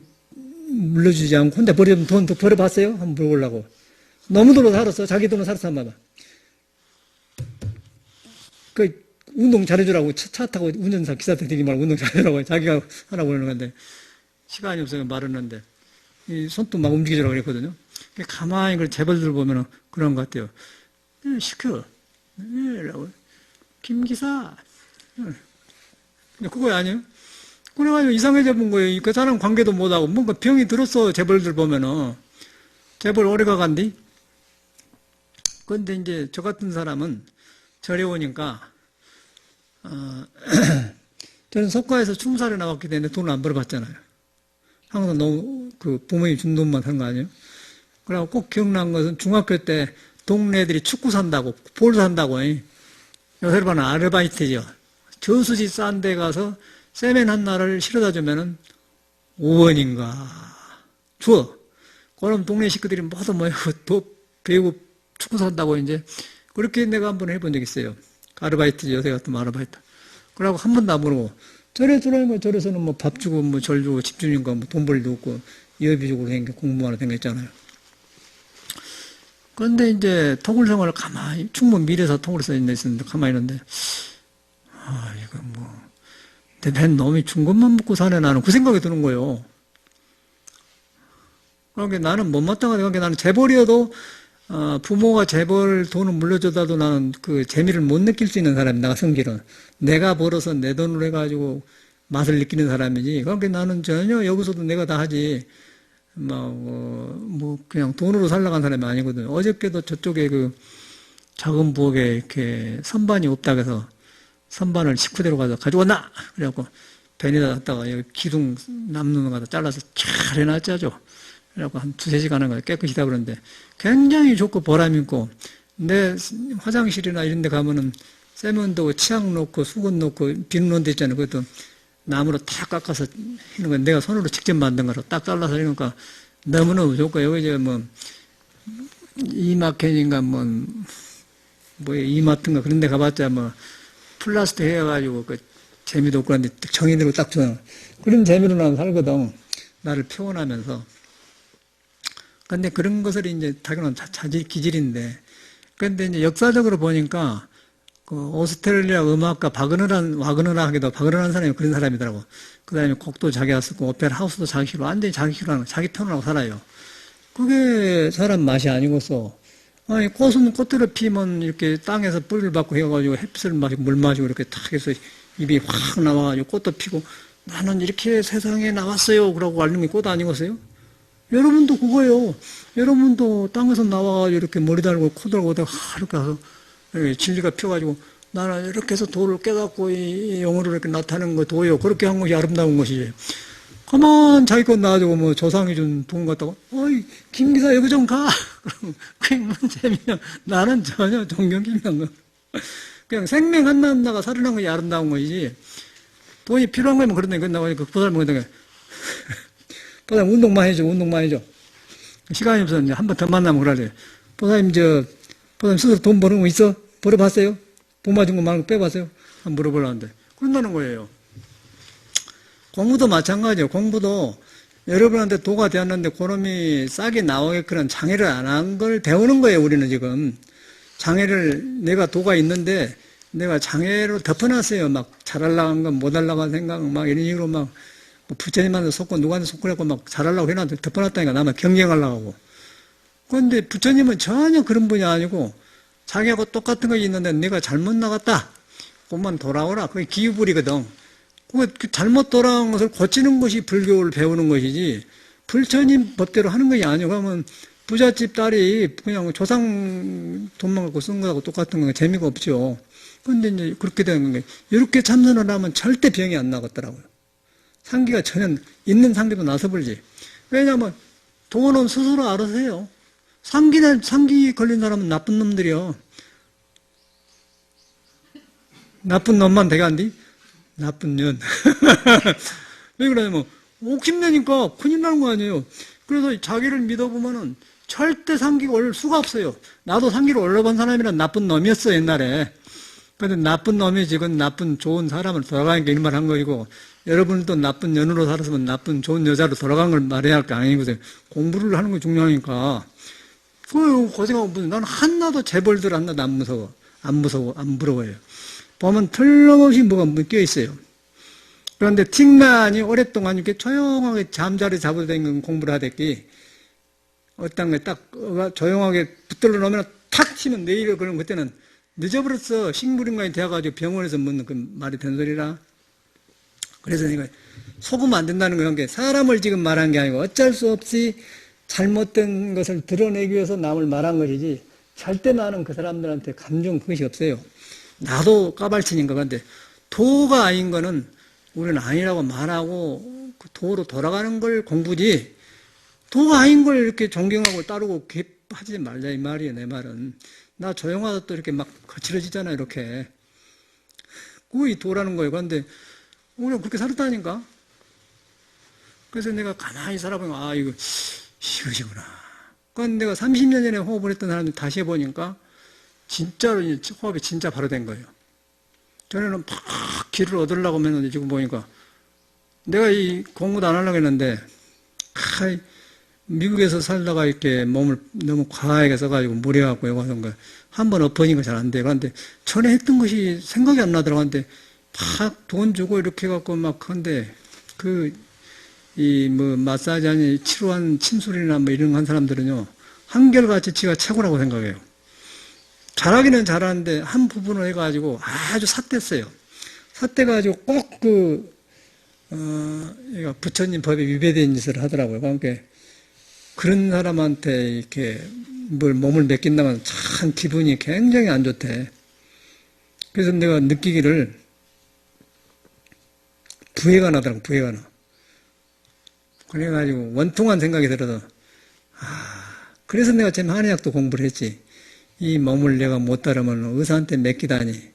물려주지 않고 혼자 돈 벌어봤어요? 한번 물어보려고. 너무 돈으로 살았어. 자기 돈으로 살았어, 한번 봐봐. 운동 잘해주라고 차 타고 운전사 기사한테 되지 말고 운동 잘해주라고 자기가 하라고 그러는 건데, 시간이 없어서 말했는데, 이 손도 막 움직이라고 그랬거든요. 가만히 그 재벌들 보면은 그런 것 같아요. 시켜. 라고. 김기사. 그거 아니에요? 그래가지고 이상해져 본 거예요. 그 사람 관계도 못하고, 뭔가 병이 들었어, 재벌들 보면은. 재벌 오래 가간디? 그런데 이제 저 같은 사람은 절에 오니까, 저는 석가에서 충사를 나왔기 때문에 돈을 안 벌어봤잖아요. 항상 너무 부모님 준 돈만 산 거 아니에요? 그래갖고 꼭 기억난 것은 중학교 때 동네 애들이 축구 산다고, 볼 산다고, 요새로는 아르바이트죠. 저수지 싼 데 가서 세멘 하나를 실어다 주면은 5원인가 줘. 그럼 동네 식구들이 모두 배우고 축구 산다고 이제 그렇게 내가 한번 해본 적 있어요. 아르바이트, 요새 같은 아르바이트. 그러고 한 번도 안 물어보고, 절에서는 밥 주고, 절 주고, 집 주니까 돈 벌리도 없고, 예비 주고 공부하러 생겼잖아요. 그런데 이제 토굴 생활을 가만히, 충북 미래사 토굴에서 있는데 가만히 있는데, 이거 뭐, 내 뱃 놈이 중국만 먹고 사네, 나는 그 생각이 드는 거예요. 그러니까 나는 못마땅하다. 그러니까 나는 재벌이어도, 부모가 재벌 돈을 물려줘도 나는 그 재미를 못 느낄 수 있는 사람이 나 성질은. 내가 벌어서 내 돈으로 해가지고 맛을 느끼는 사람이지. 그러니까 나는 전혀 여기서도 내가 다 하지. 그냥 돈으로 살아간 사람이 아니거든. 어저께도 저쪽에 그 작은 부엌에 이렇게 선반이 없다 그래서 선반을 식구대로 가서 가져왔나? 그래갖고 벤에다 갖다가 여기 기둥 남는 거 갖다 잘라서 잘 해놨자죠. 그래갖고 한 2-3시간 은 깨끗이 다 그러는데 굉장히 좋고 보람 있고 내 화장실이나 이런 데 가면은 세면도 치약 넣고 수건 넣고 비누 넣은 데 있잖아요. 그것도 나무로 탁 깎아서 하는 거 내가 손으로 직접 만든 거로 딱 잘라서 하니까 너무너무 좋고 여기 이제 뭐 이마켓인가 이마트인가 그런 데 가봤자 뭐 플라스틱 해가지고 그 재미도 없고 그런데 정인으로 딱 줘. 그런 재미로 나는 살거든. 나를 표현하면서. 근데 그런 것을 이제 당연한 자질 기질인데. 근데 이제 역사적으로 보니까 그 오스트레일리아 음악가 와그너라 박은어라는 사람이 그런 사람이더라고. 그 다음에 곡도 자기가 쓰고 오페라 하우스도 자기 시로 완전히 자기 시로 하는 자기 톤으로 살아요. 그게 사람 맛이 아니고서 아니 꽃은 꽃대로 피면 이렇게 땅에서 뿌리를 받고 해가지고 햇빛을 마시고 물 마시고 이렇게 탁 해서 입이 확 나와가지고 꽃도 피고 나는 이렇게 세상에 나왔어요. 그러고 알림이 꽃 아니겠어요? 여러분도 그거예요. 여러분도 땅에서 나와가지고 이렇게 머리 달고 코 달고 이렇게 해서 진리가 펴가지고 나는 이렇게 해서 도를 깨닫고 이 영어로 이렇게 나타내는 거 도요. 그렇게 한 것이 아름다운 것이지. 가만 자기 것 놔가지고 뭐 조상이 준 돈 갖다가 어이 김 기사 여기 좀 가. 그럼 그게 뭔 재미야. 나는 전혀 존경심이 안 가. 그냥 생명 하나하나가 살아난 것이 아름다운 것이지. 돈이 필요한 거면 그런데 그건 나오니까 그 보살 먹는다. 보살 운동 많이 해줘. 시간이 없어서 한 번 더 만나면 그러래. 보살님 보살님 스스로 돈 버는 거 있어? 벌어봤어요? 돈 맞은 거 말고 빼봤어요? 한번 물어보려는데. 그런다는 거예요. 공부도 마찬가지예요. 공부도 여러분한테 도가 되었는데 그놈이 싹이 나오게끔 장애를 안 한 걸 배우는 거예요. 우리는 지금. 내가 도가 있는데 내가 장애로 덮어놨어요. 막 잘하려고 한 건 못하려고 한 생각 막 이런 식으로 막 부처님한테 속고 누구한테 속고 그랬고 막 잘하려고 해놨는데 덮어놨다니까 나만 경쟁하려고 하고. 그런데 부처님은 전혀 그런 분이 아니고 자기하고 똑같은 거 있는데 내가 잘못 나갔다. 그것만 돌아오라. 그게 기우불이거든. 그 잘못 돌아온 것을 고치는 것이 불교를 배우는 것이지 부처님 법대로 하는 것이 아니고 그러면 부잣집 딸이 그냥 조상 돈만 갖고 쓴 거하고 똑같은 건 재미가 없죠. 그런데 이제 그렇게 되는 거예요. 이렇게 참선을 하면 절대 병이 안 나겠더라고요. 상기가 전혀 있는 상기도 나서 버리지. 왜냐하면 돈은 스스로 알아서 해요. 상기 걸린 사람은 나쁜 놈들이요. 나쁜 놈만 되게 한디? 나쁜 년. 왜 그러냐면, 옥심내니까 큰일 나는 거 아니에요. 그래서 자기를 믿어보면은 절대 상기가 올 수가 없어요. 나도 상기를 올려본 사람이란 나쁜 놈이었어, 옛날에. 근데 나쁜 놈이 지금 나쁜 좋은 사람을 돌아가니까 이런 말 한 거이고, 여러분도 나쁜 년으로 살았으면 나쁜 좋은 여자로 돌아간 걸 말해야 할 거 아니거든요. 공부를 하는 거 중요하니까. 고생하고 무슨, 나는 하나도 재벌들 하나도 안 무서워. 안 부러워요. 보면 틀림없이 뭐가 묶여 있어요. 그런데 틱만이 오랫동안 이렇게 조용하게 잠자리 잡아서 다니는 공부를 하댔기, 어떤 게 딱 조용하게 붙들러 놓으면 탁 치면 내일을 그러면 그때는 늦어버렸어. 식물인간이 되어가지고 병원에서 묻는 그 말이 된 소리라. 그래서 내가 속으면 안 된다는 거예요. 그러니까 사람을 지금 말한 게 아니고 어쩔 수 없이 잘못된 것을 드러내기 위해서 남을 말한 것이지 절대 나는 그 사람들한테 감정 그것이 없어요. 나도 까발치니까. 근데 도가 아닌 거는 우리는 아니라고 말하고 그 도로 돌아가는 걸 공부지 도가 아닌 걸 이렇게 존경하고 따르고 하지 말자 이 말이에요. 내 말은. 나 조용하다 또 이렇게 막 거칠어지잖아 이렇게. 그게 도라는 거예요. 그런데 우리가 그렇게 살았다니까. 그래서 내가 가만히 살아보면 이것이구나. 그런데 내가 30년 전에 호흡을 했던 사람들 다시 해보니까 진짜로 호흡이 진짜 바로 된 거예요. 전에는 막 길을 얻으려고 했는데 지금 보니까 내가 이 공부도 안 하려고 했는데 미국에서 살다가 이렇게 몸을 너무 과하게 써가지고 무리해갖고 여기 와서 한번 엎어지니까 잘 안 돼. 그런데 전에 했던 것이 생각이 안 나더라고. 근데 막 돈 주고 이렇게 해갖고 막 그런데 마사지 아니 치료한 침술이나 뭐 이런 거 한 사람들은요, 한결같이 지가 최고라고 생각해요. 잘하기는 잘하는데 한 부분을 해가지고 아주 삿됐어요. 삿대가지고 꼭 부처님 법에 위배된 짓을 하더라고요. 그러니까 그런 사람한테 이렇게 몸을 맡긴다면 참 기분이 굉장히 안 좋대. 그래서 내가 느끼기를 부해가 나더라고, 부해가 나. 그래가지고 원통한 생각이 들어서, 그래서 내가 지금 한의학도 공부를 했지. 이 몸을 내가 못 따르면 의사한테 맡기다니.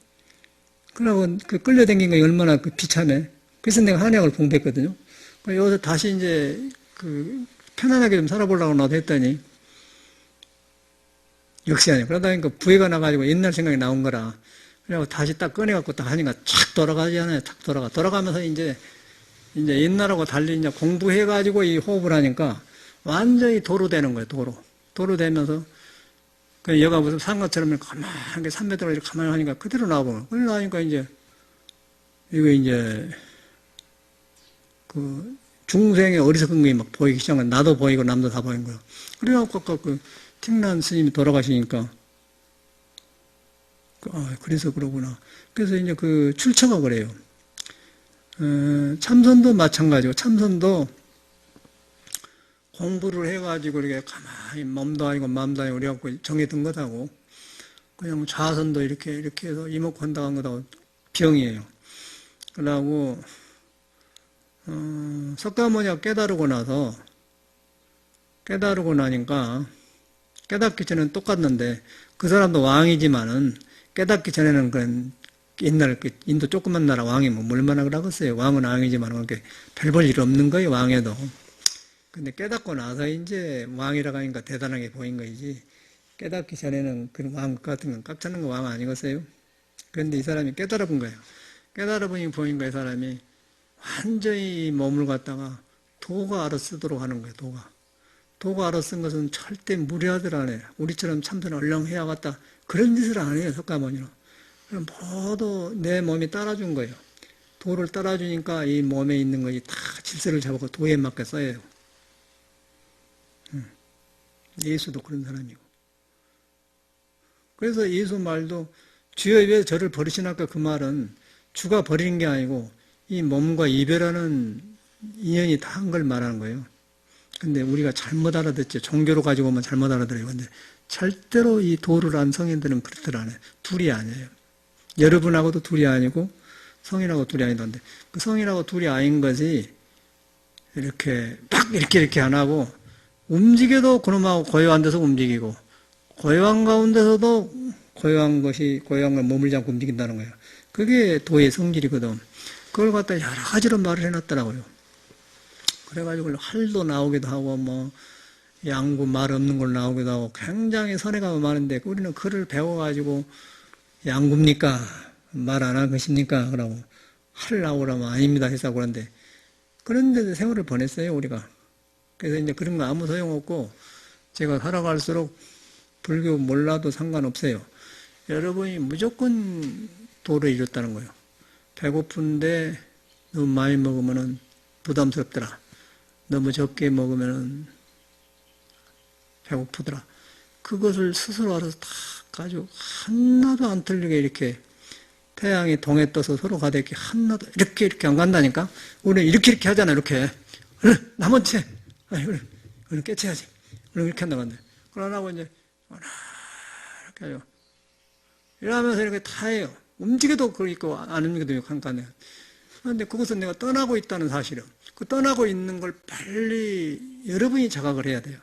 그러고 끌려다닌 거 얼마나 비참해. 그래서 내가 한의학을 공부했거든요. 여기서 다시 이제 편안하게 좀 살아보려고 나도 했더니, 역시 아니야. 그러다 보니까 부해가 나가지고 옛날 생각이 나온 거라. 그래고 다시 딱 꺼내갖고 딱 하니까 착 돌아가잖아요. 착 돌아가면서 이제 옛날하고 달리 이제 공부해가지고 이 호흡을 하니까 완전히 도로 되는 거예요. 도로 되면서 여가 무슨 산 것처럼 가만하게 3m로 이렇게 가만히 하니까 그대로 나와보면. 그래 나니까 이제 중생의 어리석은 게 막 보이기 시작한 거야. 나도 보이고 남도 다 보인 거야. 그래갖고 아까 틱란 스님이 돌아가시니까 그래서 그러구나. 그래서 이제 출처가 그래요. 참선도 마찬가지고, 참선도 공부를 해가지고 이렇게 가만히 몸도 아니고 마음도 아니고 그래갖고 정해둔 것하고, 그냥 좌선도 이렇게 해서 이목한다 한 것하고 병이에요. 그러고, 석가모니가 깨달고 나니까, 깨닫기 전에는 똑같는데, 그 사람도 왕이지만은, 깨닫기 전에는 옛날 인도 조그만 나라 왕이 얼마나 그러겠어요. 왕은 왕이지만 그렇게 별 볼 일 없는 거예요, 왕에도. 근데 깨닫고 나서 이제 왕이라고 하니까 대단하게 보인 거이지. 깨닫기 전에는 그 왕 같은 건 깝치는 거 왕 아니겠어요? 그런데 이 사람이 깨달아본 거예요. 깨달아보니 보인 거예요, 사람이. 완전히 몸을 갖다가 도가 알아 쓰도록 하는 거예요, 도가 알아 쓴 것은 절대 무례하들 안 해요. 우리처럼 참선 얼렁 해야겠다. 그런 짓을 안 해요, 석가모니는. 모두 내 몸이 따라준 거예요. 도를 따라주니까 이 몸에 있는 것이 다 질서를 잡고 도에 맞게 써요. 예수도 그런 사람이고. 그래서 예수 말도 주여 왜 저를 버리시나까 그 말은 주가 버리는 게 아니고 이 몸과 이별하는 인연이 다 한 걸 말하는 거예요. 근데 우리가 잘못 알아듣죠. 종교로 가지고 오면 잘못 알아들어요. 근데 절대로 이 도를 안 성인들은 그렇들 안 해요. 둘이 아니에요. 여러분하고도 둘이 아니고 성인하고 둘이 아니던데 그 성인하고 둘이 아닌 것이 이렇게 딱 이렇게 안 하고 움직여도 그놈하고 고요한 데서 움직이고 고요한 가운데서도 고요한 걸 머물지 않고 움직인다는 거예요. 그게 도의 성질이거든. 그걸 갖다 여러 가지로 말을 해놨더라고요. 그래가지고 할도 나오기도 하고 양구 말 없는 걸 나오기도 하고 굉장히 선해가 많은데 우리는 글을 배워가지고 양구입니까? 말 안 할 것입니까? 그러고 할 나오라면 아닙니다 해서 그런데 그런데도 세월을 보냈어요 우리가. 그래서 이제 그런 거 아무 소용없고 제가 살아갈수록 불교 몰라도 상관없어요. 여러분이 무조건 도를 이뤘다는 거예요. 배고픈데 너무 많이 먹으면 부담스럽더라. 너무 적게 먹으면 배고프더라. 그것을 스스로 알아서 다 가지고 하나도 안 틀리게 이렇게 태양이 동에 떠서 서로 가득히 하나도 이렇게 안 간다니까. 우리는 이렇게 하잖아. 이렇게 나머지 우리는 깨쳐야지. 우리는 이렇게 한다고 한대. 그러나고 이제 이렇게 해요. 이러면서 이렇게 다 해요. 움직여도 그걸 있고 안 움직여도 간간해요. 그런데 그것은 내가 떠나고 있다는 사실은 그 떠나고 있는 걸 빨리 여러분이 자각을 해야 돼요.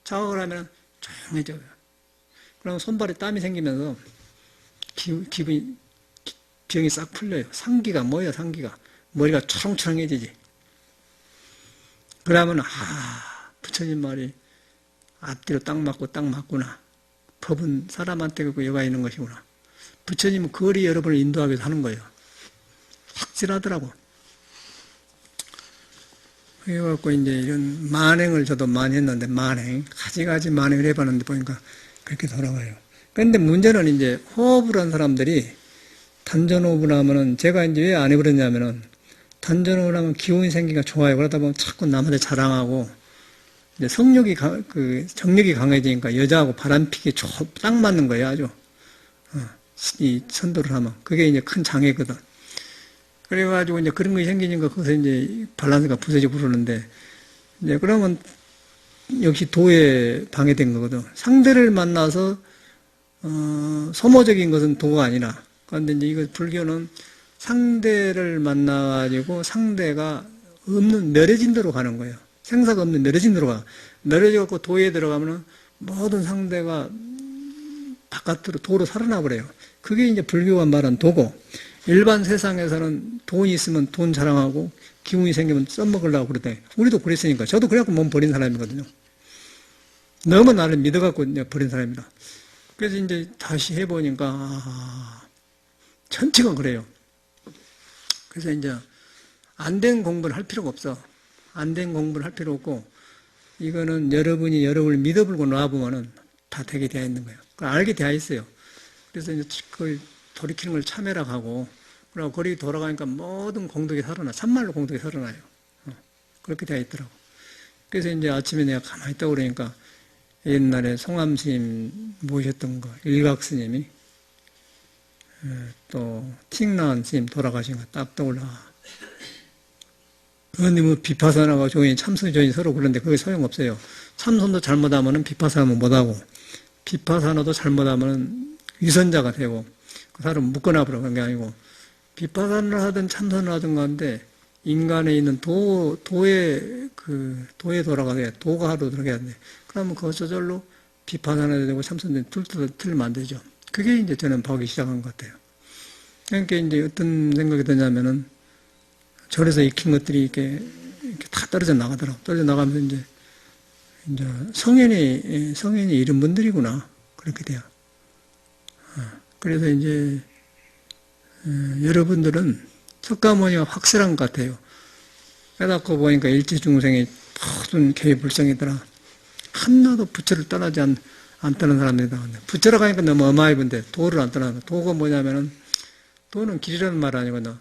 자각을 하면 조용해져요. 그러면 손발에 땀이 생기면서 기분이 병이 싹 풀려요. 상기가 뭐예요, 상기가. 머리가 초롱초롱해지지. 그러면 부처님 말이 앞뒤로 딱 맞구나. 법은 사람한테 그 여가 있는 것이구나. 부처님은 그리 여러분을 인도하기 위해서 하는 거예요. 확실하더라고. 그래갖고 이제 이런 만행을 저도 많이 했는데, 가지가지 만행을 해봤는데 보니까 그렇게 돌아가요. 그런데 문제는 이제 호흡을 한 사람들이 단전호흡을 하면은, 제가 이제 왜 안 해버렸냐면은, 단전호흡을 하면 기운이 생기기가 좋아요. 그러다 보면 자꾸 남한테 자랑하고, 이제 정력이 강해지니까 여자하고 바람피기 딱 맞는 거예요, 아주. 이 선도를 하면. 그게 이제 큰 장애거든. 그래가지고 이제 그런 것이 생기니까 거기서 이제 밸런스가 부서지고 그러는데, 이제 그러면 역시 도에 방해된 거거든. 상대를 만나서, 소모적인 것은 도가 아니라. 그런데 이제 이거 불교는 상대를 만나가지고 상대가 없는 멸해진 대로 가는 거예요. 생사가 없는 멸해진 대로 가. 멸해져갖고 도에 들어가면은 모든 상대가 바깥으로 도로 살아나 버려요. 그게 이제 불교가 말한 도고, 일반 세상에서는 돈이 있으면 돈 자랑하고 기운이 생기면 써먹으려고 그러대. 우리도 그랬으니까. 저도 그래갖고 몸 버린 사람이거든요. 너무 나를 믿어갖고 버린 사람이라. 그래서 이제 다시 해보니까, 전체가 그래요. 그래서 이제 안 된 공부를 할 필요가 없어. 안 된 공부를 할 필요 없고, 이거는 여러분이 여러분을 믿어보고 놔보면은 다 되게 되어 있는 거예요. 알게 되어 있어요. 그래서 이제 그걸 돌이키는 걸 참회라 하고, 그리고 거리 돌아가니까 모든 공덕이 살아나. 참말로 공덕이 살아나요. 그렇게 되어 있더라고. 그래서 이제 아침에 내가 가만히 떠오르니까 옛날에 송암 스님 모셨던 거, 일각 스님이 또 틱나은 스님 돌아가신 거 딱 떠올라. 그런데 뭐 비파사나가 조인, 참선 조인 서로 그런데 그게 소용없어요. 참선도 잘못하면 비파사는 못하고, 비파사나도 잘못하면 위선자가 되고, 그 사람 묶어놔버려. 그런 게 아니고, 비파사나를 하든 참선을 하든 간데, 인간에 있는 도에 돌아가게, 도가 하루 들어가야 돼. 그러면 그거 저절로 비파사나도 되고 참선도 틀리면 안 되죠. 그게 이제 저는 보기 시작한 것 같아요. 그러니까 이제 어떤 생각이 드냐면은, 절에서 익힌 것들이 이렇게 다 떨어져 나가더라고. 떨어져 나가면서 이제 성인이 이런 분들이구나. 그렇게 돼요. 그래서 이제, 여러분들은 석가모니가 확실한 것 같아요. 깨닫고 보니까 일체중생의 모든 개불성이더라. 하나도 부처를 떠나지 않다는 사람들이다. 부처로 가니까 너무 어마해본데 도를 안 떠나는 거야. 도가 뭐냐면은, 도는 길이라는 말 아니거든.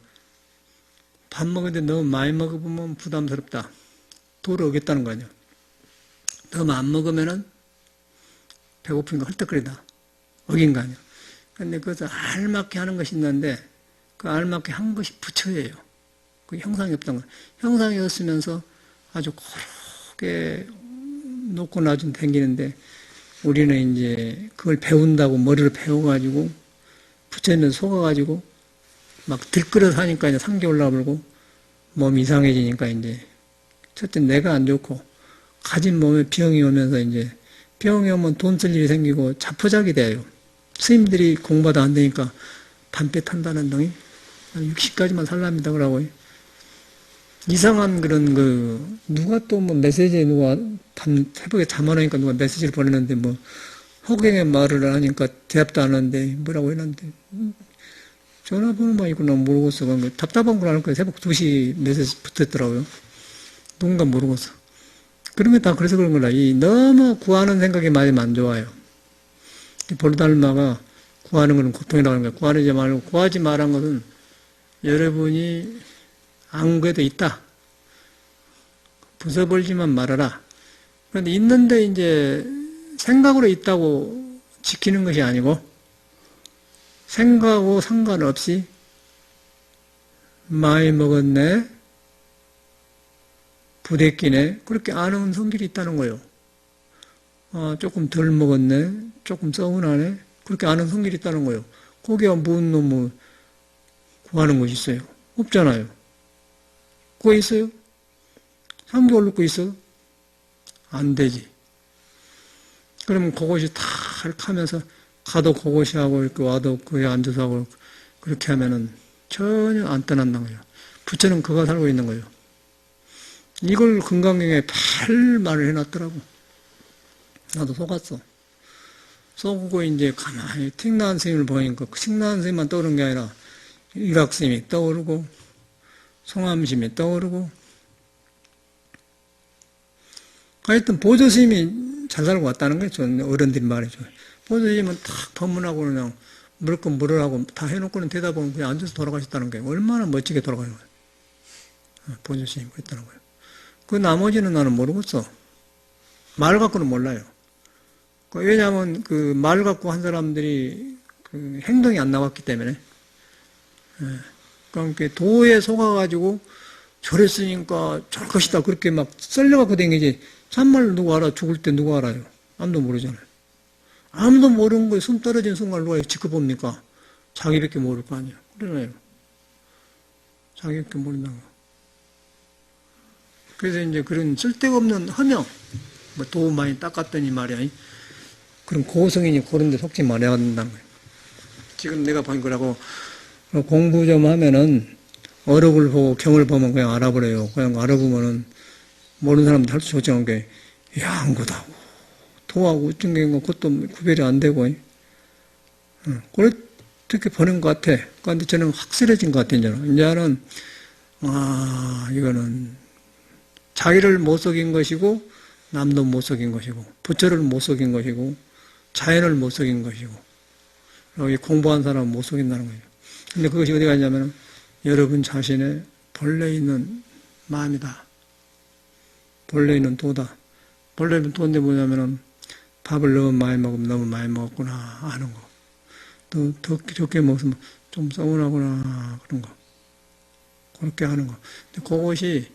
밥 먹는데 너무 많이 먹어보면 부담스럽다. 도를 어겼다는 거 아니야. 너무 안 먹으면은 배고프니까 헐떡거리다. 어긴 거 아니야. 근데 그것을 알맞게 하는 것이 있는데, 그 알맞게 한 것이 부처예요. 그 형상이 없던 거야. 형상이 없으면서 아주 고르게 높고 낮은 댕기는데, 우리는 이제 그걸 배운다고 머리를 배워가지고, 부처님은 속아가지고, 막 들끓어서 하니까 이제 상기 올라버리고, 몸이 이상해지니까 이제, 첫째 내가 안 좋고, 가진 몸에 병이 오면서 이제, 병이 오면 돈 쓸 일이 생기고, 자포자기 돼요. 스님들이 공부도 안 되니까, 담배 탄다는 덩이, 60까지만 살랍니다, 그러고. 이상한 그런 누가 또 뭐 메시지에 새벽에 잠 안 오니까 누가 메시지를 보내는데 뭐, 허경의 말을 하니까 대답도 안 하는데, 뭐라고 했는데, 전화번호만 있구나 모르겠어. 답답한 걸 안 할 거예요. 새벽 2시 메시지 붙었더라고요. 누군가 모르겠어. 그런 게 다 그래서 그런 거라. 너무 구하는 생각이 많이 안 좋아요. 보르달마가 구하는 것은 고통이라고 하는 거예요. 구하지 말고, 구하지 말한 것은 여러분이 안 구해도 있다. 부숴버리지만 말아라. 그런데 있는데 이제 생각으로 있다고 지키는 것이 아니고, 생각하고 상관없이 많이 먹었네, 부대끼네, 그렇게 아는 성질이 있다는 거예요. 조금 덜 먹었네, 조금 서운하네, 그렇게 아는 성질이 있다는 거예요. 거기에 무슨 놈을 구하는 것이 있어요? 없잖아요. 그거 있어요? 3개월 놓고 있어? 안 되지. 그러면 그것이 다 하면서 가도 그것이 하고 이렇게 와도 그에 앉아서 하고 그렇게 하면은 전혀 안 떠난다는 거예요. 부처는 그거 살고 있는 거예요. 이걸 금강경에 발 말을 해놨더라고. 나도 속았어. 속고 이제 가만히 틱나은 스님을 보니까 그 틱나은 스님만 떠오르는 게 아니라 일각 스님이 떠오르고 송암심이 떠오르고 하여튼 보조스님이 잘 살고 왔다는 거죠. 어른들이 말해줘요. 보조스님은 탁 법문하고 그냥 물을 건 물을 하고 다 해놓고는 대답하면 그냥 앉아서 돌아가셨다는 거예요. 얼마나 멋지게 돌아가요. 보조스님 그랬다는 거예요. 그 나머지는 나는 모르겠어. 말 갖고는 몰라요. 왜냐하면 그 말 갖고 한 사람들이 그 행동이 안 나왔기 때문에. 그러니까 도에 속아가지고 저랬으니까 저럴 것이다. 그렇게 막 썰려갖고 댕기지. 참말로 누가 알아? 죽을 때 누가 알아요? 아무도 모르잖아요. 아무도 모르는 거에 숨 떨어진 순간 누가 지켜봅니까? 자기밖에 모를 거 아니에요. 그러나요? 자기밖에 모른다는 거. 그래서 이제 그런 쓸데가 없는 허명, 뭐 도 많이 닦았더니 말이야. 그런 고성인이 그런 데 속지 말아야 된다는 거예요. 지금 내가 본 거라고 공부 좀 하면은 어록을 보고 경을 보면 그냥 알아버려요. 그냥 알아보면은 모르는 사람들 할 수 좋지 않은 게 양고다고 도하고 어쩐 게 그것도 구별이 안 되고 그렇게 보는 것 같아. 그런데 저는 확실해진 것 같아. 이제는 이거는 자기를 못 속인 것이고 남도 못 속인 것이고 부처를 못 속인 것이고 자연을 못 속인 것이고 여기 공부한 사람은 못 속인다는 거예요. 근데 그것이 어디 가냐면 여러분 자신의 본래 있는 마음이다. 본래 있는 도다. 본래 있는 도인데 뭐냐면은 밥을 너무 많이 먹으면 너무 많이 먹었구나 하는 거. 또 더 적게 먹으면 좀 서운하구나 그런 거. 그렇게 하는 거. 근데 그것이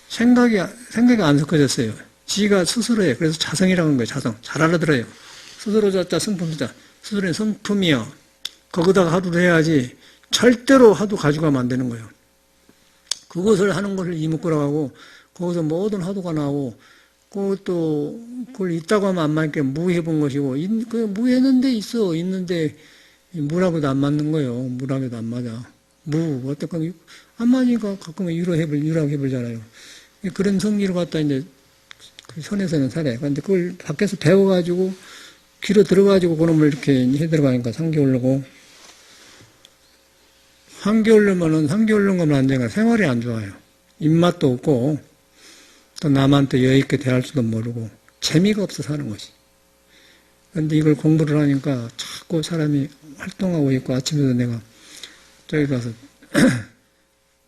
생각이 안 섞어졌어요. 지가 스스로 해. 그래서 자성이라는 거예요. 자성. 잘 알아들어요. 스스로 자자 성품자. 스스로는 성품이요. 거기다가 하루를 해야지 절대로 하도 가져가면 안 되는 거예요. 그것을 하는 것을 이목구라고 하고 거기서 모든 하도가 나오고 그것도 그걸 있다고 하면 안 맞게 무해본 것이고 그 무했는데 있어. 있는데 무라고도 안 맞는 거예요. 무라고도 안 맞아. 어떡하면 안 맞으니까 가끔은 유라고 해버리잖아요. 그런 성질을 갖다 이제 그 선에서는 살아요. 그런데 그걸 밖에서 배워가지고 귀로 들어가지고 그놈을 이렇게 해 들어가니까 상기오르고 상기오르면은 상기오르는 것만 안 되니까 생활이 안 좋아요. 입맛도 없고 또 남한테 여유있게 대할 수도 모르고 재미가 없어 사는 것이. 그런데 이걸 공부를 하니까 자꾸 사람이 활동하고 있고 아침에도 내가 저기 가서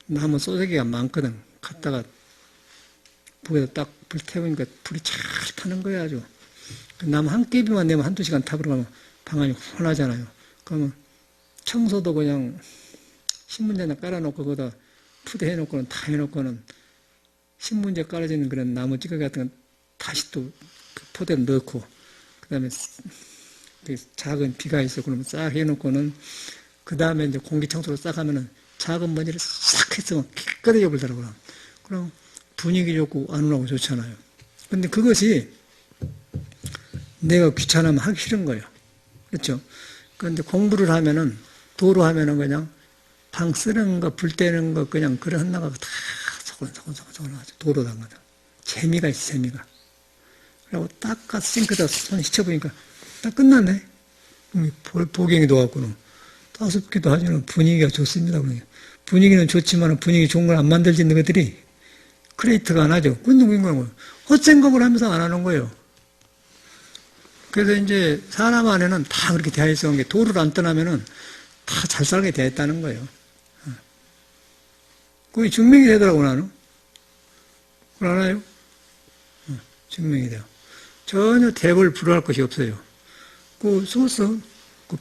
나무 소세기가 많거든. 갔다가 북에다 딱 불 태우니까 불이 잘 타는 거야 아주. 나무 한 개비만 내면 한두 시간 타버려 가면 방안이 훤하잖아요. 그러면 청소도 그냥 신문지나 깔아놓고 거기다 푸대 해놓고는 다 해놓고는 신문지에 깔아지는 그런 나무 찌꺼기 같은 건 다시 또 그 포대에 넣고 그 다음에 작은 비가 있어 그러면 싹 해놓고는 그 다음에 이제 공기청소를 싹 하면은 작은 먼지를 싹 했으면 깨끗하게 버리더라고요. 그럼 분위기 좋고 안온하고 좋잖아요. 근데 그것이 내가 귀찮으면 하기 싫은 거예요. 그렇죠? 그런데 공부를 하면은 도로 하면은 그냥 방 쓰는 거, 불 때는 거 그냥 그래 한나가 다 소곤소곤 하죠. 도로 담가다. 재미가 있어, 재미가. 그리고 딱 가서 싱크에다 손 씻어보니까 딱 끝났네. 보경이도 갖고는 5개도 하지만 분위기가 좋습니다. 분위기는 좋지만 분위기 좋은 걸 안 만들지는 것들이 크리에이터가 안 하죠. 그건 누구인 거예요? 헛생각을 하면서 안 하는 거예요. 그래서 이제 사람 안에는 다 그렇게 되어 있어. 도를 안 떠나면은 다 잘 살게 되어 있다는 거예요. 그게 증명이 되더라고, 나는. 그걸 알아요? 증명이 돼요. 전혀 대벌 불허할 것이 없어요. 그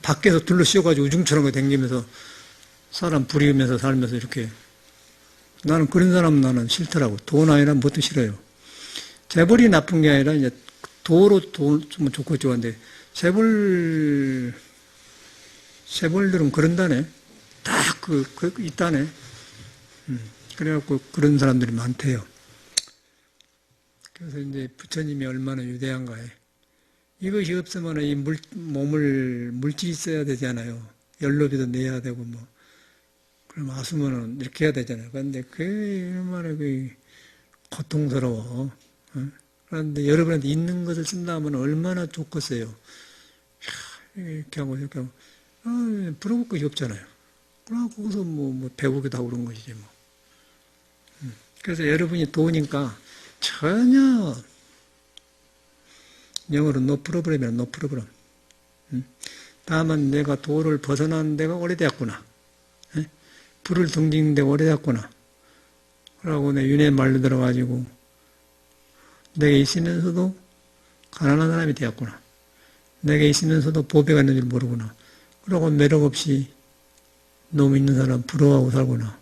밖에서 둘러 씌워가지고 우중처럼 댕기면서 사람 부리면서 살면서 이렇게. 나는 그런 사람 나는 싫더라고. 돈 아니라 뭣도 싫어요. 재벌이 나쁜 게 아니라 이제 도로 돈 주면 좋고 좋은데 재벌들은 그런다네. 딱 있다네. 그래갖고 그런 사람들이 많대요. 그래서 이제 부처님이 얼마나 위대한가에. 이것이 없으면 이 물질이 있어야 되잖아요. 연료비도 내야 되고 뭐. 그럼 아수면은 이렇게 해야 되잖아요. 그런데 얼마나 고통스러워. 그런데 여러분한테 있는 것을 쓴다면 얼마나 좋겠어요. 이렇게 하고 이렇게 하고 부러울 것이 없잖아요. 그러고 거기서 뭐 배우기도 하고 그런 것이지 뭐. 그래서 여러분이 도우니까 전혀 영어로 no problem이라 no problem. 다만 내가 도를 벗어난 데가 오래되었구나. 불을 등지는 데가 오래되었구나. 그러고 내 윤회 말로 들어가지고 내게 있으면서도 가난한 사람이 되었구나. 내게 있으면서도 보배가 있는 줄 모르구나. 그러고 매력 없이 놈 있는 사람 부러워하고 살구나.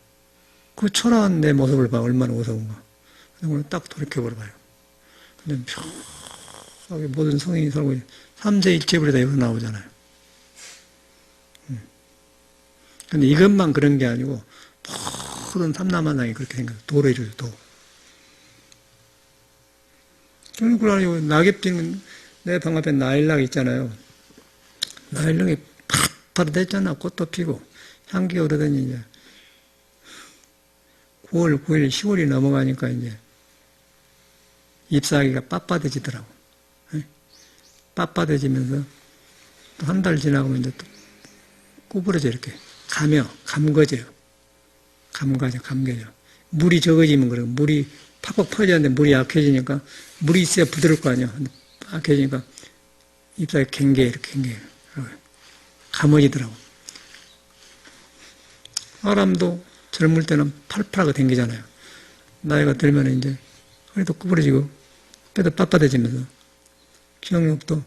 그 초라한 내 모습을 봐. 얼마나 무서운가. 그걸 딱 돌이켜버려봐요. 근데 평하게 모든 성인이 살고 있는 삼세일체불이 다 여기서 나오잖아요. 근데 이것만 그런 게 아니고 모든 삼라만상이 그렇게 생겨요. 도로 이루죠. 도. 그걸 아니고 낙엽 피는 내 방 앞에 나일락 있잖아요. 나일락이 팍팍 됐잖아. 꽃도 피고 향기가 오르더니 이제 9월, 9일, 10월이 넘어가니까 이제 잎사귀가 빳빳해지더라고. 빳빳해지면서 또 한 달 지나고 이제 또 구부러져 이렇게 감겨져요. 감겨져. 물이 적어지면 그래요. 물이 팍팍 퍼지는데 물이 약해지니까 물이 있어야 부드러울 거 아니야. 약해지니까 잎사귀 이렇게 감어지더라고. 사람도 젊을 때는 팔팔하게 댕기잖아요. 나이가 들면 이제 허리도 구부러지고 뼈도 빳빳해지면서 기억력도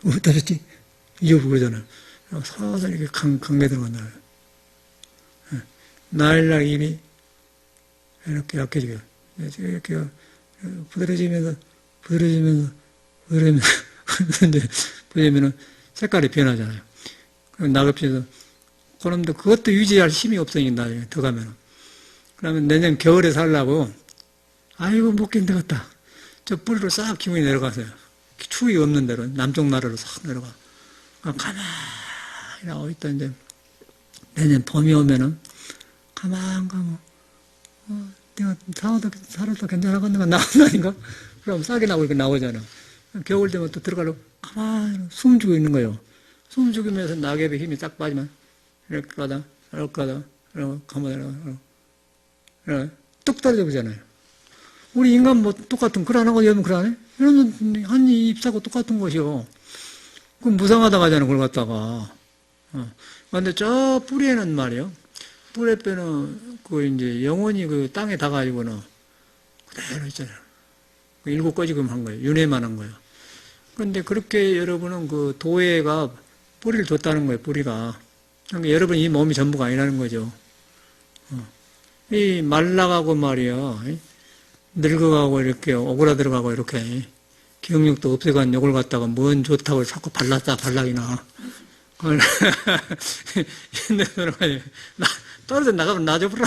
어떠셨지? 이러고 그러잖아요. 서서히 이렇게 강게 들어간다. 나일락 잎이 이렇게 약해지고 이렇게 부드러지면서 이제 보시면은 색깔이 변하잖아요. 그럼 낙엽씨도 그런데 그것도 유지할 힘이 없으니까 나중에 더 가면은. 그러면 내년 겨울에 살라고 아이고 못 견디겠다. 저 뿌리로 싹 기운이 내려가서요. 추위 없는 데로 남쪽 나라로 싹 내려가. 가만히 나와 있다 이제 내년 봄이 오면은 가만 내가 살아도 괜찮아겠는가 나온다니까. 그럼 싹이 나고 이렇게 나오잖아. 겨울 되면 또 들어가려고 가만히 숨 죽고 있는 거예요. 숨 죽이면서 낙엽의 힘이 딱 빠지면 이렇게 가다 이러고 가만히 이러고 뚝 떨어져 보잖아요. 우리 인간 뭐 똑같은 글 하나가 여면 글 하네? 이러면 한 잎사고 똑같은 것이요. 그럼 무상하다 하잖아, 그걸 갖다가. 근데 저 뿌리에는 말이요. 뿌리 빼는 이제 영원히 그 땅에 닿아가지고는 그대로 있잖아요. 일곱 꺼지금 한 거예요. 윤회만 한 거예요. 그런데 그렇게 여러분은 그 도회가 뿌리를 뒀다는 거예요, 뿌리가. 그러니까 여러분 이 몸이 전부가 아니라는 거죠. 이 말라가고 말이요. 늙어가고 이렇게 오그라들어가고 이렇게 기억력도 없애간 요걸 갖다가 뭔 좋다고 자꾸 발락이나. 떨어져 나가면 놔줘보라.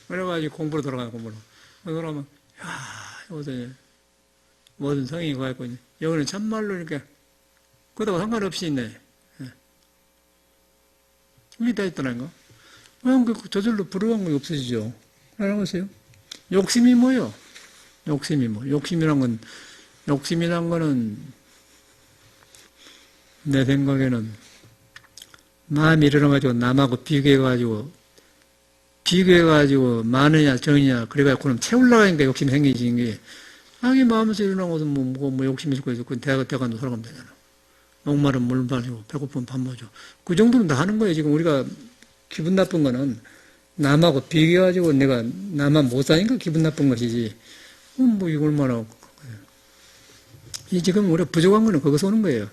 그래가지고 공부로 돌아가요, 공부로. 그러면, 여기서 모든 성인이 가있고, 여기는 참말로 이렇게, 그러다가 상관없이 있네. 이게 다 있다는 거. 저절로 부러운 건 없어지죠. 알아보세요. 욕심이 뭐요? 욕심이란 거는 내 생각에는 마음이 일어나가지고 남하고 비교해가지고 많으냐 적으냐 그래가지고 그럼 채우려고 하니까 욕심이 생기지. 이게 자기 마음에서 일어난 것은 뭐 욕심이 있을 거지. 그건 대관도 살아가면 되잖아. 목마른 물 마시고 배고프면 밥 먹죠. 그 정도는 다 하는 거예요. 지금 우리가 기분 나쁜 거는 남하고 비교해가지고 내가 나만 못 사니까 기분 나쁜 것이지. 뭐 이걸 말하고. 이 지금 우리가 부족한 거는 거기서 오는 거예요.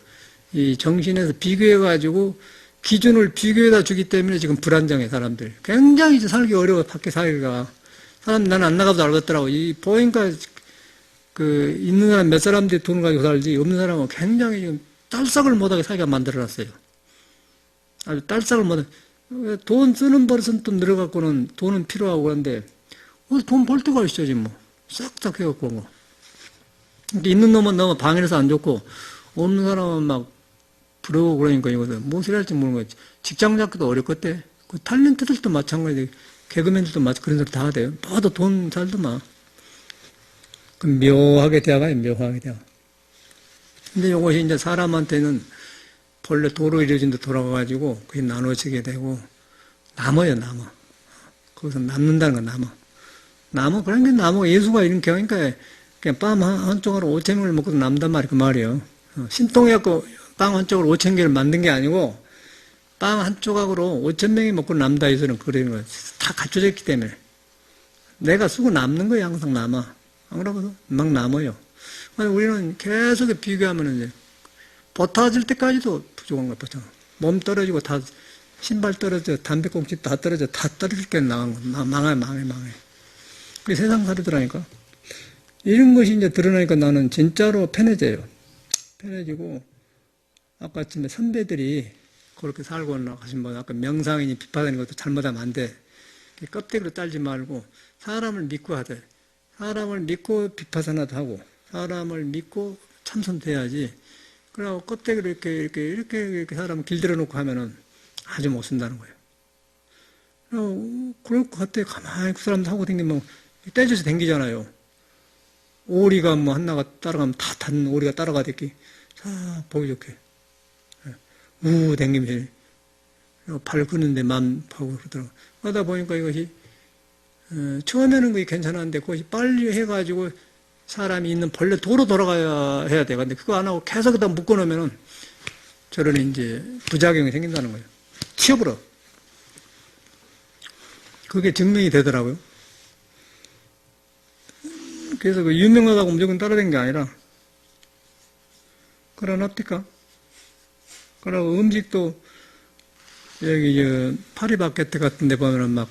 이 정신에서 비교해가지고 기준을 비교해다 주기 때문에 지금 불안정해, 사람들. 굉장히 살기 어려워, 밖에 살기가. 나는 안 나가도 알겠더라고. 보니까 있는 사람 몇 사람들이 돈을 가지고 살지, 없는 사람은 굉장히 지금 딸싹을 못하게 살기가 만들어놨어요. 아주 딸싹을 못하게. 돈 쓰는 버릇은 또 늘어갖고는 돈은 필요하고 그런데, 돈 벌 데가 있어야지, 뭐. 싹싹 해갖고, 뭐. 있는 놈은 너무 방해해서 안 좋고, 없는 사람은 막 부러워 그러니까 이거는 무엇을 할지 모르는 거지. 직장 잡기도 어렵겠대. 그 탤런트들도 마찬가지. 개그맨들도 그런 소리 다 하대요. 뭐도 돈 살도 막. 그 묘하게 되어가요, 묘하게 되어. 근데 이것이 이제 사람한테는 본래 도로 이루어진 데 돌아가가지고 그게 나눠지게 되고, 남아요. 거기서 남는다는 건 남아. 나무, 그런 게 나무 예수가 이런 경우니까 그냥 빵 한 조각으로 5천 명을 먹고도 남단 말이야, 그 말이에요. 신통해갖고 빵 한 조각으로 5천 개를 만든 게 아니고 빵 한 조각으로 5천 명이 먹고 남다 해서는 그런 거야. 다 갖춰져 있기 때문에. 내가 쓰고 남는 거야, 항상 남아. 안 그러거든? 막 남아요. 우리는 계속 비교하면 이제 버타질 때까지도 부족한 거야, 버타. 몸 떨어지고 다 신발 떨어져, 담배꽁치 다 떨어져, 다 떨어질 게 나간 거. 망해. 그게 세상 살이더라니까. 이런 것이 이제 드러나니까 나는 진짜로 편해져요. 편해지고, 아까쯤에 선배들이 그렇게 살고 나가신 분, 아까 명상이니 비파하는 것도 잘못하면 안 돼. 껍데기로 딸지 말고, 사람을 믿고 하되, 사람을 믿고 비파사나도 하고, 사람을 믿고 참선돼야지. 그러고 껍데기로 이렇게 사람 길들여 놓고 하면은 아주 못 쓴다는 거예요. 그럴 것 같아. 가만히 그 사람 하고 다니면 떼져서 댕기잖아요. 오리가 뭐 하나가 따라가면 다 단 오리가 따라가듯이 자 보기 좋게 우 댕기면서 발 끄는데 맘 하고 그러더라고. 그러다 보니까 이것이 처음에는 그게 괜찮았는데 그것이 빨리 해가지고 사람이 있는 본래 도로 돌아가야 해야 돼. 근데 그거 안 하고 계속 다 묶어놓으면은 저런 이제 부작용이 생긴다는 거예요. 치워버려. 그게 증명이 되더라고요. 그래서 그 유명하다고 무조건 따라다닌 게 아니라, 그러나 어떡하? 그러고 음식도 여기 파리바게트 같은 데 보면은 막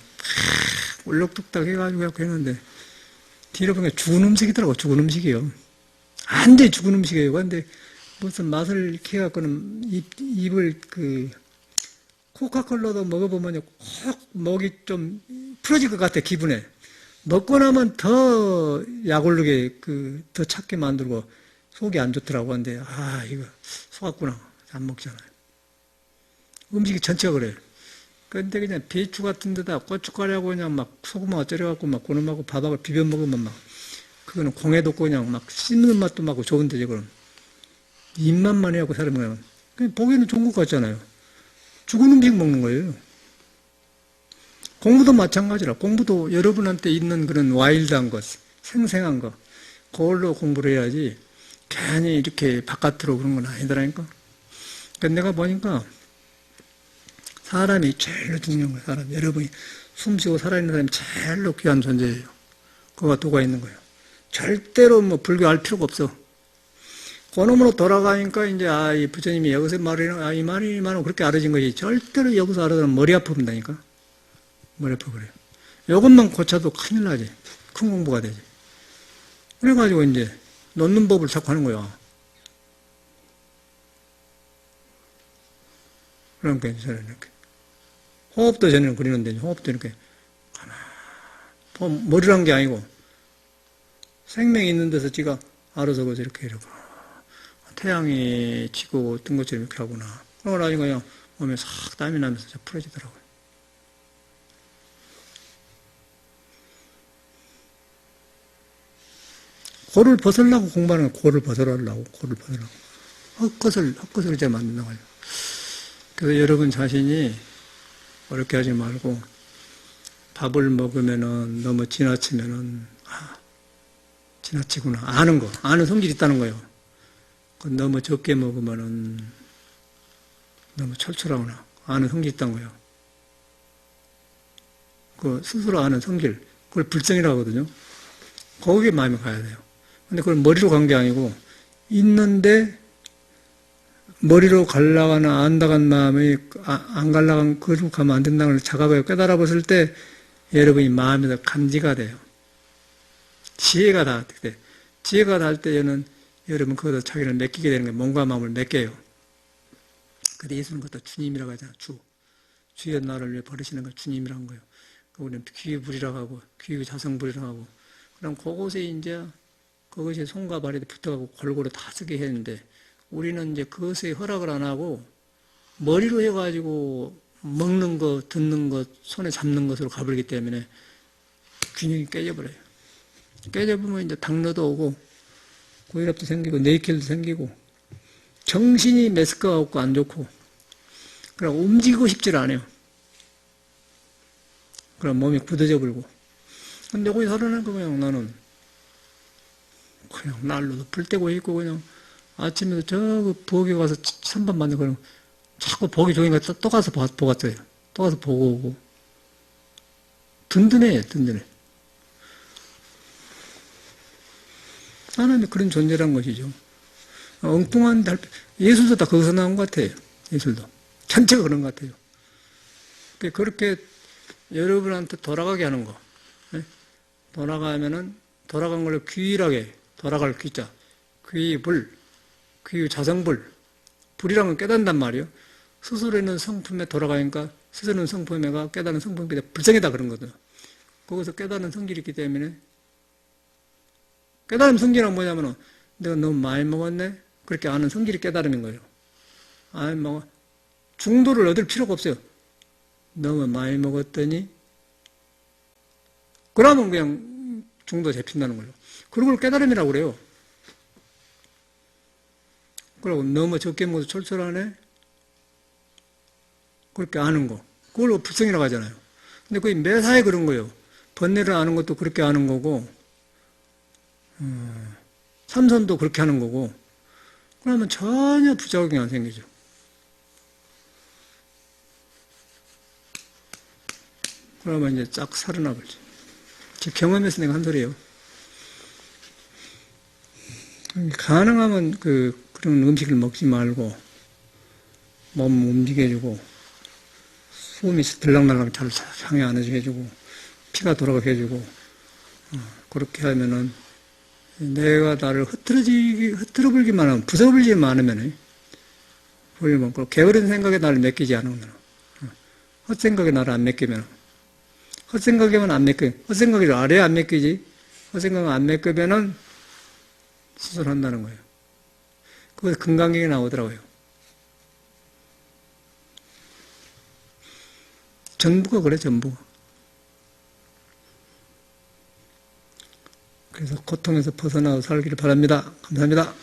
울럭뚝딱 해가지고 했는데, 뒤로 보니까 죽은 음식이더라고, 죽은 음식이요. 완전히 죽은 음식이에요. 근데 무슨 맛을 이렇게 해갖고는 입을 코카콜라도 먹어보면 꼭 목이 좀 풀어질 것 같아, 기분에. 먹고 나면 더 약올르게, 더 찾게 만들고, 속이 안 좋더라고. 근데, 이거, 속았구나. 안 먹잖아요. 음식이 전체가 그래요. 근데 그냥 배추 같은 데다 고춧가루하고 그냥 막 소금하고 쪄려갖고 막 고놈하고 밥하고 비벼 먹으면 막, 그거는 공해도 없고 그냥 막 씹는 맛도 막 좋은데, 그럼. 입맛만 해갖고 사람이 그냥 보기에는 좋은 것 같잖아요. 죽은 음식 먹는 거예요. 공부도 마찬가지라. 공부도 여러분한테 있는 그런 와일드한 것, 생생한 것, 그걸로 공부를 해야지 괜히 이렇게 바깥으로 그런 건 아니더라니까. 그러니까 내가 보니까 사람이 제일로 중요한 거예요. 사람. 여러분이 숨쉬고 살아있는 사람이 제일로 귀한 존재예요. 그거가 도가 있는 거예요. 절대로 뭐 불교할 필요가 없어. 그놈으로 돌아가니까 이제 이 부처님이 여기서 말이나 이 말이만 그렇게 알아진 것이 절대로 여기서 알아들으면 머리 아프다니까. 머리 아파 그래요. 이것만 고쳐도 큰일 나지. 큰 공부가 되지. 그래가지고 이제 놓는 법을 자꾸 하는 거야. 그러니까 저는 이렇게 호흡도 저는 그리는데 호흡도 이렇게 머리란 게 아니고 생명이 있는 데서 지가 알아서 이렇게 태양이 지고 뜬 것처럼 이렇게 하구나. 그러고 나니까 그냥 몸에 싹 땀이 나면서 풀어지더라고요. 고를 벗으려고 공부하는 거예요. 고를 벗으려고. 헛것을 이제 만든다고 하죠. 그래서 여러분 자신이 어렵게 하지 말고 밥을 먹으면은 너무 지나치면은 지나치구나. 아는 성질이 있다는 거예요. 너무 적게 먹으면은 너무 철철하구나. 아는 성질이 있다는 거예요. 스스로 아는 성질, 그걸 불성이라고 하거든요. 거기에 마음이 가야 돼요. 근데 그걸 머리로 간 게 아니고, 있는데, 머리로 갈라가나 안다간 마음이, 안 갈라간, 그로 가면 안 된다는 걸 자각하고 깨달아 봤을 때, 여러분이 마음에서 감지가 돼요. 지혜가 닿을 때. 지혜가 닿을 때는 여러분 그것도 자기를 맡기게 되는 거예요. 몸과 마음을 맡겨요. 근데 예수는 그것도 주님이라고 하잖아요. 주의 나를 위해 버리시는 걸 주님이라는 거예요. 우리는 귀부리라고 하고, 귀자성부리라고 하고, 그럼 그곳에 이제, 그것이 손과 발에 붙어가고 골고루 다 쓰게 했는데, 우리는 이제 그것에 허락을 안 하고, 머리로 해가지고, 먹는 것, 듣는 것, 손에 잡는 것으로 가버리기 때문에, 균형이 깨져버려요. 깨져보면 이제 당뇨도 오고, 고혈압도 생기고, 뇌혈도 생기고, 정신이 메스꺼 갖고 안 좋고, 그럼 움직이고 싶질 않아요. 그럼 몸이 굳어져 버리고. 근데 거기 살아나니까 그냥 나는 그냥 난로도 불 떼고 있고 그냥 아침에도 저 부엌에 가서 선반 만든 거는 자꾸 보기 좋으니까 또 가서 보갔어요. 또 가서 보고 오고. 든든해, 든든해. 하나님의 그런 존재란 것이죠. 엉뚱한 예술도 다 거기서 나온 것 같아요. 예술도. 전체가 그런 것 같아요. 그렇게 여러분한테 돌아가게 하는 거. 돌아가면은, 돌아간 걸로 귀일하게, 돌아갈 귀자. 귀불, 귀자성불. 불이란 건 깨닫는단 말이에요. 스스로 있는 성품에 돌아가니까 스스로 있는 성품에가 깨닫는 성품이 불성이다 그런 거거든요. 거기서 깨닫는 성질이 있기 때문에 깨달음 성질은 뭐냐면은 내가 너무 많이 먹었네? 그렇게 아는 성질이 깨달음인 거예요. 아니, 뭐, 중도를 얻을 필요가 없어요. 너무 많이 먹었더니, 그러면 그냥 중도 잡힌다는 거예요. 그런 걸 깨달음이라고 그래요. 그리고 너무 적게 먹어서 철철하네? 그렇게 아는 거. 그걸 불성이라고 하잖아요. 근데 거의 매사에 그런 거예요. 번뇌를 아는 것도 그렇게 아는 거고, 삼선도 그렇게 하는 거고, 그러면 전혀 부작용이 안 생기죠. 그러면 이제 쫙 살아나 버리죠. 제 경험에서 내가 한 소리예요. 가능하면 그런 음식을 먹지 말고, 몸 움직여주고, 숨이 들락날락 잘 상해 안 해주고, 피가 돌아가게 해주고, 그렇게 하면은, 내가 나를 흐트러불기만 하면, 부숴버리지만 않으면, 보이면, 게으른 생각에 나를 맡기지 않으면, 헛생각에 나를 안 맡기면, 헛생각에만 안 맡겨, 헛생각이 아래에 안 맡기지, 헛생각을 안 맡기면은, 수술한다는 거예요. 그래서 금강경에 나오더라고요. 전부가 그래, 전부가. 그래서 고통에서 벗어나서 살기를 바랍니다. 감사합니다.